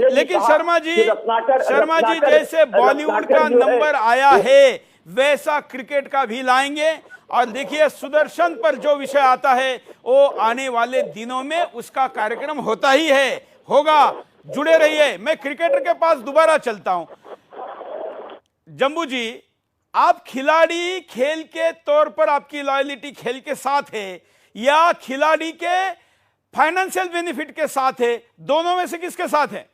लेकिन शर्मा जी जैसे बॉलीवुड का नंबर आया है, वैसा क्रिकेट का भी लाएंगे। और देखिए सुदर्शन पर जो विषय आता है वो आने वाले दिनों में उसका कार्यक्रम होता ही है, होगा। जुड़े रहिए। मैं क्रिकेटर के पास दोबारा चलता हूं। जम्बू जी, आप खिलाड़ी खेल के तौर पर आपकी लॉयलिटी खेल के साथ है या खिलाड़ी के फाइनेंशियल बेनिफिट के साथ है? दोनों में से किसके साथ है?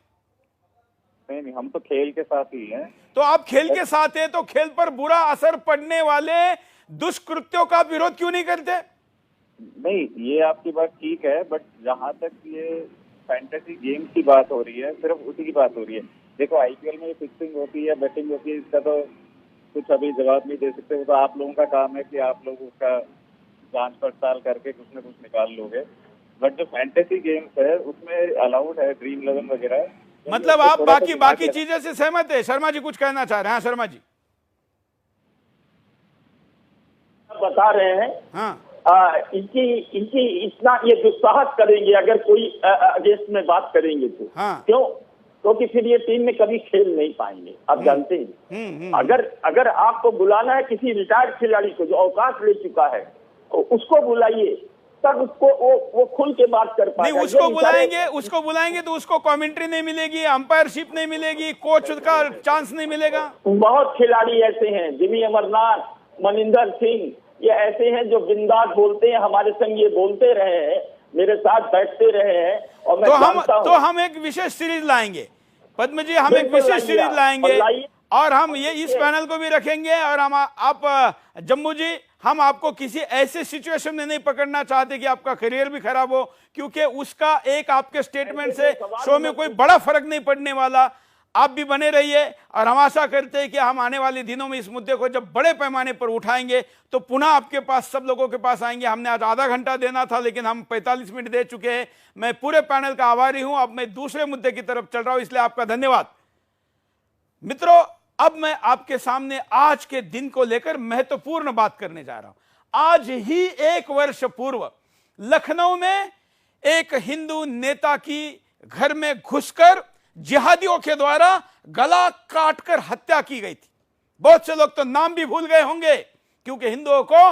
नहीं, हम तो खेल के साथ ही हैं। तो आप खेल के साथ हैं, तो खेल पर बुरा असर पड़ने वाले दुष्कृत्यों का विरोध क्यों नहीं करते? नहीं, ये आपकी बात ठीक है, बट जहां तक ये फैंटेसी गेम की बात हो रही है, सिर्फ उसी की बात हो रही है। देखो आईपीएल में फिक्सिंग होती है, बैटिंग होती है, इसका तो कुछ अभी जवाब नहीं दे सकते। वो तो आप लोगों का काम है कि आप लोग उसका जांच पड़ताल करके कुछ न कुछ निकाल लोगे। बट जो फैंटेसी गेम्स है उसमें अलाउड है ड्रीम 11 वगैरह। मतलब आप बाकी चीजें से सहमत है? शर्मा जी कुछ कहना चाह रहे हैं? हाँ शर्मा जी बता रहे हैं। हाँ, इतना ये दुस्साहस करेंगे अगर कोई अगेंस्ट में बात करेंगे तो। हाँ। क्यों? क्योंकि फिर ये टीम में कभी खेल नहीं पाएंगे। आप जानते हैं, अगर आपको बुलाना है किसी रिटायर्ड खिलाड़ी को जो अवकाश ले चुका है, उसको बुलाइए, तब उसको वो खुल के बात कर पाएगा। नहीं, उसको बुलाएंगे तो उसको कमेंट्री नहीं मिलेगी, अंपायरशिप नहीं मिलेगी, कोच का चांस नहीं मिलेगा। बहुत खिलाड़ी ऐसे हैं, जिमी अमरनाथ, मनिंदर सिंह, ये ऐसे हैं जो बिंदास बोलते हैं, हमारे संग ये बोलते रहे हैं, मेरे साथ बैठते रहे हैं, और मैं जानता हूं। तो हम एक विशेष सीरीज लाएंगे पद्म जी, हम एक विशेष सीरीज लाएंगे, और हम ये इस पैनल को भी रखेंगे, और हम आप जम्मू जी, हम आपको किसी ऐसे सिचुएशन में नहीं पकड़ना चाहते कि आपका करियर भी खराब हो, क्योंकि उसका एक आपके स्टेटमेंट से शो में कोई बड़ा फर्क नहीं पड़ने वाला। आप भी बने रहिए, और हम आशा करते हैं कि हम आने वाले दिनों में इस मुद्दे को जब बड़े पैमाने पर उठाएंगे तो पुनः आपके पास, सब लोगों के पास आएंगे। हमने आज आधा घंटा देना था, लेकिन हम 45 मिनट दे चुके हैं। मैं पूरे पैनल का आभारी हूं। अब मैं दूसरे मुद्दे की तरफ चल रहा हूं, इसलिए आपका धन्यवाद। मित्रों, अब मैं आपके सामने आज के दिन को लेकर महत्वपूर्ण बात करने जा रहा हूं। आज ही 1 वर्ष पूर्व लखनऊ में एक हिंदू नेता की घर में घुसकर जिहादियों के द्वारा गला काटकर हत्या की गई थी। बहुत से लोग तो नाम भी भूल गए होंगे, क्योंकि हिंदुओं को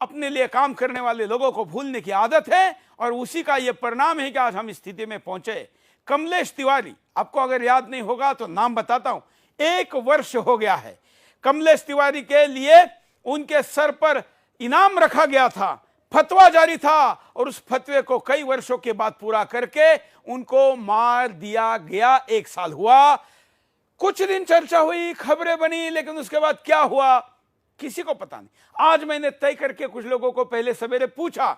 अपने लिए काम करने वाले लोगों को भूलने की आदत है, और उसी का यह परिणाम है कि आज हम इस स्थिति में पहुंचे। कमलेश तिवारी, आपको अगर याद नहीं होगा तो नाम बताता हूं। 1 वर्ष हो गया है। कमलेश तिवारी के लिए उनके सर पर इनाम रखा गया था, फतवा जारी था, और उस फतवे को कई वर्षों के बाद पूरा करके उनको मार दिया गया। 1 साल हुआ, कुछ दिन चर्चा हुई, खबरें बनी, लेकिन उसके बाद क्या हुआ किसी को पता नहीं। आज मैंने तय करके कुछ लोगों को पहले सवेरे पूछा,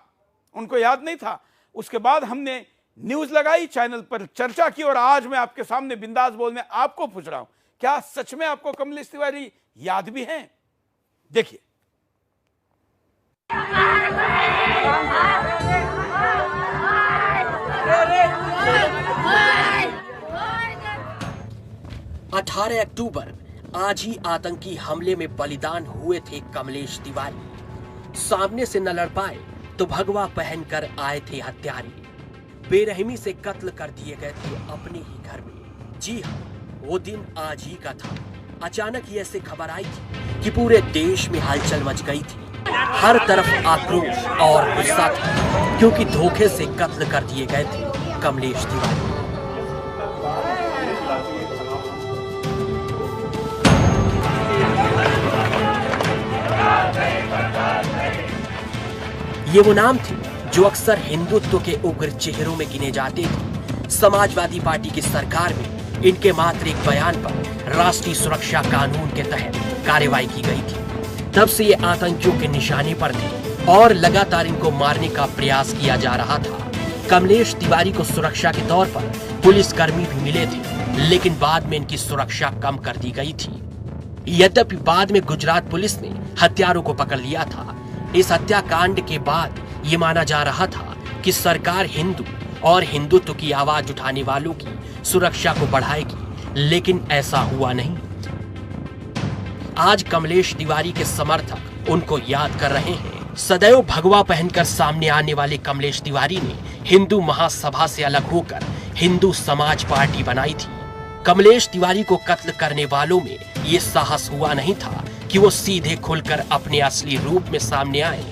उनको याद नहीं था। उसके बाद हमने न्यूज लगाई, चैनल पर चर्चा की, और आज मैं आपके सामने बिंदास बोल में आपको पूछ रहा हूं, क्या सच में आपको कमलेश तिवारी याद भी हैं? देखिए। अठारह अक्टूबर, आज ही आतंकी हमले में बलिदान हुए थे कमलेश तिवारी। सामने से न लड़ पाए तो भगवा पहनकर आए थे हत्यारे। बेरहमी से कत्ल कर दिए गए थे अपने ही घर में। जी हाँ, वो दिन आज ही का था। अचानक ही ऐसे खबर आई थी कि पूरे देश में हलचल मच गई थी। हर तरफ आक्रोश और गुस्सा था, क्योंकि धोखे से कत्ल कर दिए गए थे कमलेश तिवारी। ये वो नाम थे जो अक्सर हिंदुत्व के उग्र चेहरों में गिने जाते थे। समाजवादी पार्टी की सरकार में इनके मात्र एक बयान पर राष्ट्रीय सुरक्षा कानून के तहत कार्रवाई की गई थी। तब से ये आतंकियों के निशाने पर थे और लगातार इनको मारने का प्रयास किया जा रहा था। कमलेश तिवारी को सुरक्षा के तौर पर पुलिसकर्मी भी मिले थे, लेकिन बाद में इनकी सुरक्षा कम कर दी गई थी। यद्यपि बाद में गुजरात पुलिस ने हत्यारों को पकड़ लिया था। इस हत्याकांड के बाद ये माना जा रहा था कि सरकार हिंदू और हिंदुत्व की आवाज उठाने वालों की सुरक्षा को बढ़ाएगी, लेकिन ऐसा हुआ नहीं। आज कमलेश तिवारी के समर्थक उनको याद कर रहे हैं। सदैव भगवा पहनकर सामने आने वाले कमलेश तिवारी ने हिंदू महासभा से अलग होकर हिंदू समाज पार्टी बनाई थी। कमलेश तिवारी को कत्ल करने वालों में ये साहस हुआ नहीं था कि वो सीधे खुलकर अपने असली रूप में सामने आए।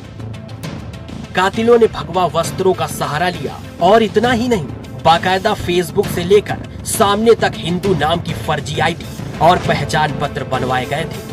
कातिलों ने भगवा वस्त्रों का सहारा लिया, और इतना ही नहीं, बाकायदा फेसबुक से लेकर सामने तक हिंदू नाम की फर्जी आईडी और पहचान पत्र बनवाए गए थे।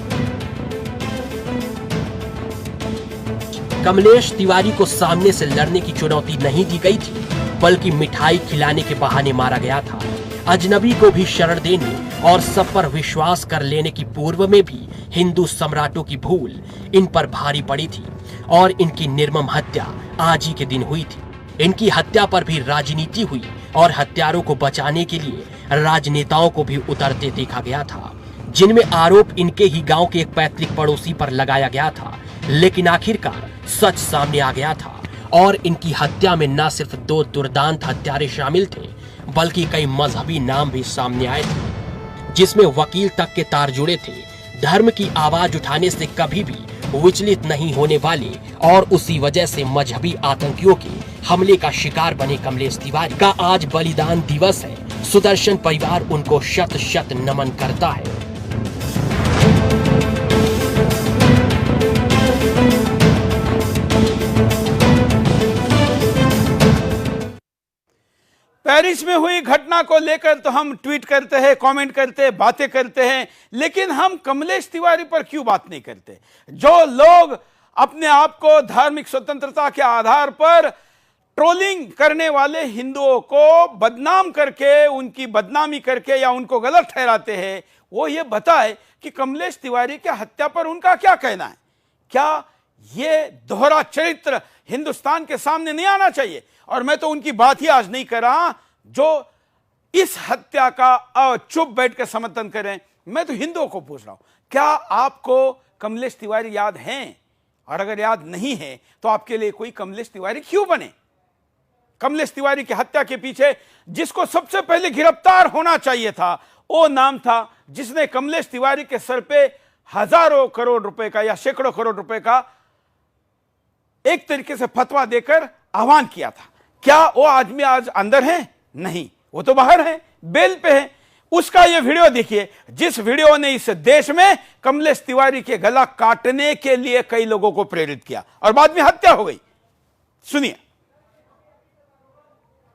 कमलेश तिवारी को सामने से लड़ने की चुनौती नहीं दी गई थी, बल्कि मिठाई खिलाने के बहाने मारा गया था। अजनबी को भी शरण देने और सब पर विश्वास कर लेने की पूर्व में भी हिंदू सम्राटों की भूल इन पर भारी पड़ी थी, और इनकी निर्मम हत्या आज ही के दिन हुई थी। इनकी हत्या पर भी राजनीति हुई, और हत्यारों को बचाने के लिए राजनेताओं को भी उतरते देखा गया था, जिनमें आरोप इनके ही गांव के एक पैतृक पड़ोसी पर लगाया गया था। लेकिन आखिरकार सच सामने आ गया था, और इनकी हत्या में न सिर्फ 2 दुर्दांत हत्यारे शामिल थे, बल्कि कई मजहबी नाम भी सामने आए थे, जिसमें वकील तक के तार जुड़े थे। धर्म की आवाज उठाने से कभी भी विचलित नहीं होने वाले और उसी वजह से मजहबी आतंकियों के हमले का शिकार बने कमलेश तिवारी का आज बलिदान दिवस है। सुदर्शन परिवार उनको शत शत नमन करता है। पेरिस में हुई घटना को लेकर तो हम ट्वीट करते हैं, कमेंट करते हैं, बातें करते हैं, लेकिन हम कमलेश तिवारी पर क्यों बात नहीं करते? जो लोग अपने आप को धार्मिक स्वतंत्रता के आधार पर ट्रोलिंग करने वाले हिंदुओं को बदनाम करके, उनकी बदनामी करके या उनको गलत ठहराते हैं, वो ये बताए कि कमलेश तिवारी के हत्या पर उनका क्या कहना है। क्या ये दोहरा चरित्र हिंदुस्तान के सामने नहीं आना चाहिए? और मैं तो उनकी बात ही आज नहीं कर रहा जो इस हत्या का चुप बैठ कर समर्थन करें। मैं तो हिंदुओं को पूछ रहा हूं, क्या आपको कमलेश तिवारी याद हैं? और अगर याद नहीं है तो आपके लिए कोई कमलेश तिवारी क्यों बने? कमलेश तिवारी की हत्या के पीछे जिसको सबसे पहले गिरफ्तार होना चाहिए था, वो नाम था जिसने कमलेश तिवारी के सर पे हजारों करोड़ रुपए का या सैकड़ों करोड़ रुपए का एक तरीके से फतवा देकर आह्वान किया था। क्या वो आदमी आज अंदर है? नहीं, वो तो बाहर है, बेल पे है। उसका ये वीडियो देखिए, जिस वीडियो ने इस देश में कमलेश तिवारी के गला काटने के लिए कई लोगों को प्रेरित किया और बाद में हत्या हो गई। सुनिए।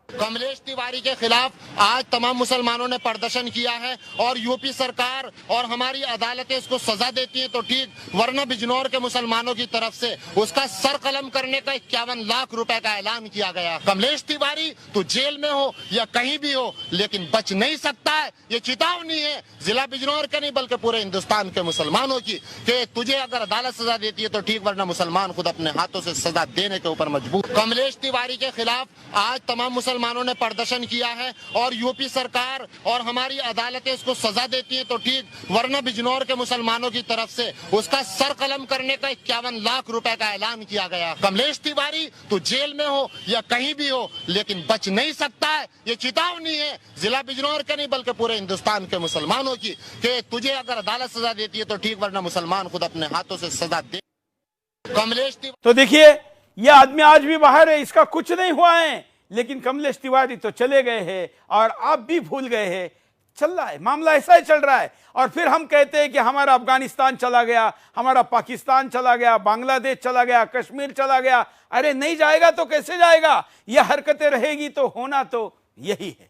कमलेश तिवारी के खिलाफ आज तमाम मुसलमानों ने प्रदर्शन किया है और यूपी सरकार और हमारी अदालतें इसको सजा देती हैं तो ठीक, वरना बिजनौर के मुसलमानों की तरफ से उसका सर कलम करने का 51 लाख रुपए का ऐलान किया गया। कमलेश तिवारी तू जेल में हो या कहीं भी हो, लेकिन बच नहीं सकता है। ये चेतावनी है जिला बिजनौर के नहीं बल्कि पूरे हिंदुस्तान के मुसलमानों की कि तुझे अगर अदालत सजा देती है तो ठीक, वरना मुसलमान खुद अपने हाथों से सजा देने के ऊपर मजबूर। कमलेश तिवारी के खिलाफ आज तमाम मुसलमानों ने प्रदर्शन किया है और यूपी सरकार और हमारी अदालतें इसको सजा देती हैं तो ठीक, वरना बिजनौर के मुसलमानों की तरफ से उसका सर कलम करने का 51 लाख रुपए का ऐलान किया गया। कमलेश तिवारी तू जेल में हो या कहीं भी हो, लेकिन बच नहीं सकता है। ये चेतावनी है जिला बिजनौर के नहीं बल्कि पूरे हिंदुस्तान के मुसलमानों की कि तुझे अगर अदालत सजा देती है तो ठीक, वरना मुसलमान खुद अपने हाथों से सजा दे। कमलेश तिवारी तो देखिए, ये आदमी आज भी बाहर है, इसका कुछ नहीं हुआ है, लेकिन कमलेश तिवारी तो चले गए हैं और आप भी भूल गए हैं। चल रहा है मामला, ऐसा ही चल रहा है। और फिर हम कहते हैं कि हमारा अफगानिस्तान चला गया, हमारा पाकिस्तान चला गया, बांग्लादेश चला गया, कश्मीर चला गया। अरे नहीं जाएगा तो कैसे जाएगा? ये हरकतें रहेगी तो होना तो यही है।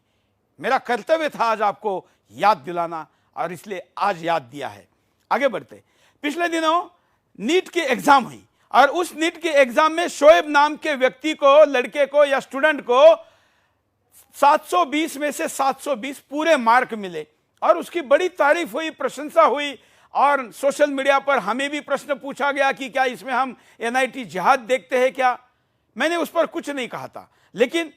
मेरा कर्तव्य था आज आपको याद दिलाना और इसलिए आज याद दिया है। आगे बढ़ते। पिछले दिनों नीट की एग्जाम हुई और उस नीट के एग्जाम में शोएब नाम के व्यक्ति को, लड़के को या स्टूडेंट को 720 में से 720 पूरे मार्क मिले और उसकी बड़ी तारीफ हुई, प्रशंसा हुई और सोशल मीडिया पर हमें भी प्रश्न पूछा गया कि क्या इसमें हम एनआईटी जिहाद देखते हैं क्या? मैंने उस पर कुछ नहीं कहा था, लेकिन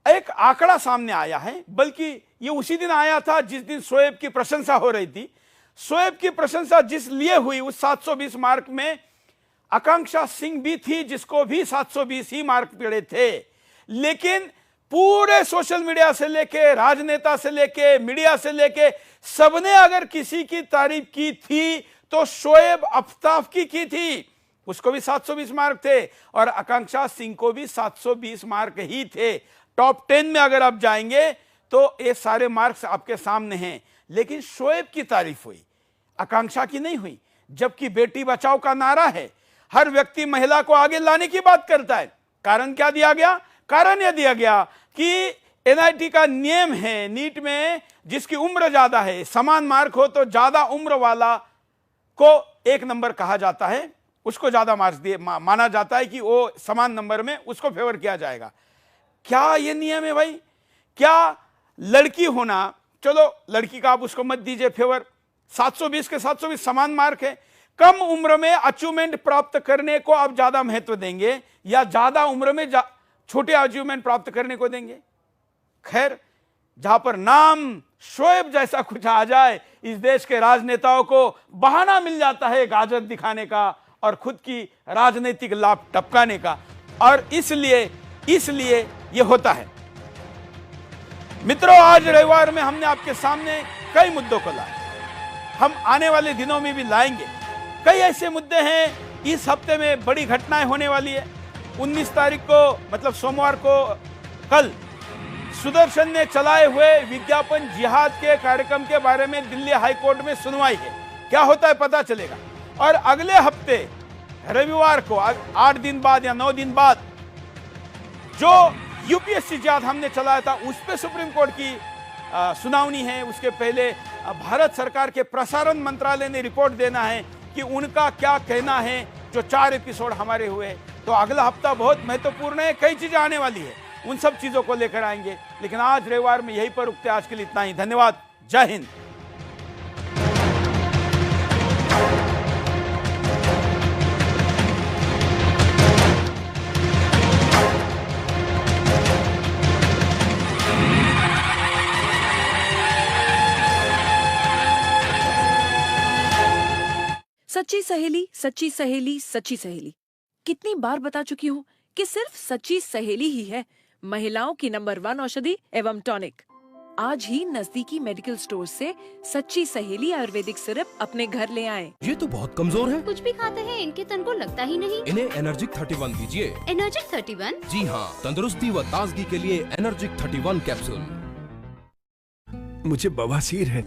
एक आंकड़ा सामने आया है, बल्कि ये उसी दिन आया था जिस दिन शोएब की प्रशंसा हो रही थी। शोएब की प्रशंसा जिस लिए हुई, उस 720 मार्क में आकांक्षा सिंह भी थी जिसको भी 720 ही मार्क मिले थे। लेकिन पूरे सोशल मीडिया से लेके, राजनेता से लेके, मीडिया से लेके सबने अगर किसी की तारीफ की थी तो शोएब अफ्ताफ की थी। उसको भी 720 मार्क थे और आकांक्षा सिंह को भी 720 मार्क ही थे। टॉप 10 में अगर आप जाएंगे तो ये सारे मार्क्स आपके सामने हैं। लेकिन शोएब की तारीफ हुई, आकांक्षा की नहीं हुई। जबकि बेटी बचाओ का नारा है, हर व्यक्ति महिला को आगे लाने की बात करता है। कारण क्या दिया गया? कारण यह दिया गया कि एनआईटी का नियम है, नीट में जिसकी उम्र ज्यादा है, समान मार्क हो तो ज्यादा उम्र वाला को एक नंबर कहा जाता है, उसको ज्यादा मार्क्स दिए माना जाता है कि वो समान नंबर में उसको फेवर किया जाएगा। क्या ये नियम है भाई? क्या लड़की होना, चलो लड़की का आप उसको मत दीजिए फेवर, 720 के 720 समान मार्क है, कम उम्र में अचीवमेंट प्राप्त करने को आप ज्यादा महत्व देंगे या ज्यादा उम्र में छोटे अचीवमेंट प्राप्त करने को देंगे? खैर, जहां पर नाम शोएब जैसा कुछ आ जाए, इस देश के राजनेताओं को बहाना मिल जाता है गाजर दिखाने का और खुद की राजनीतिक लाभ टपकाने का, और इसलिए यह होता है। मित्रों, आज रविवार में हमने आपके सामने कई मुद्दों को लाया, हम आने वाले दिनों में भी लाएंगे। कई ऐसे मुद्दे हैं, इस हफ्ते में बड़ी घटनाएं होने वाली है। 19 तारीख को, मतलब सोमवार को, कल सुदर्शन ने चलाए हुए विज्ञापन जिहाद के कार्यक्रम के बारे में दिल्ली हाई कोर्ट में सुनवाई है। क्या होता है पता चलेगा। और अगले हफ्ते रविवार को 8 दिन बाद या 9 दिन बाद जो यूपीएससी जिहाद हमने चलाया था उस पे सुप्रीम कोर्ट की सुनावनी है। उसके पहले भारत सरकार के प्रसारण मंत्रालय ने रिपोर्ट देना है कि उनका क्या कहना है जो 4 एपिसोड हमारे हुए। तो अगला हफ्ता बहुत महत्वपूर्ण है, कई चीजें आने वाली है, उन सब चीजों को लेकर आएंगे। लेकिन आज रविवार में यहीं पर रुकते, आज के लिए इतना ही। धन्यवाद, जय हिंद। सच्ची सहेली, सच्ची सहेली, सच्ची सहेली। कितनी बार बता चुकी हूँ कि सिर्फ सच्ची सहेली ही है महिलाओं की नंबर 1 औषधि एवं टॉनिक। आज ही नजदीकी मेडिकल स्टोर से सच्ची सहेली आयुर्वेदिक सिरप अपने घर ले आएं। ये तो बहुत कमजोर है। कुछ भी खाते हैं इनके तन को लगता ही नहीं। इन्हें एनर्जिक 31 दीजिए। एनर्जिक 31? जी हाँ, तंदुरुस्ती व ताजगी के लिए एनर्जिक 31 कैप्सूल। मुझे बवासीर है।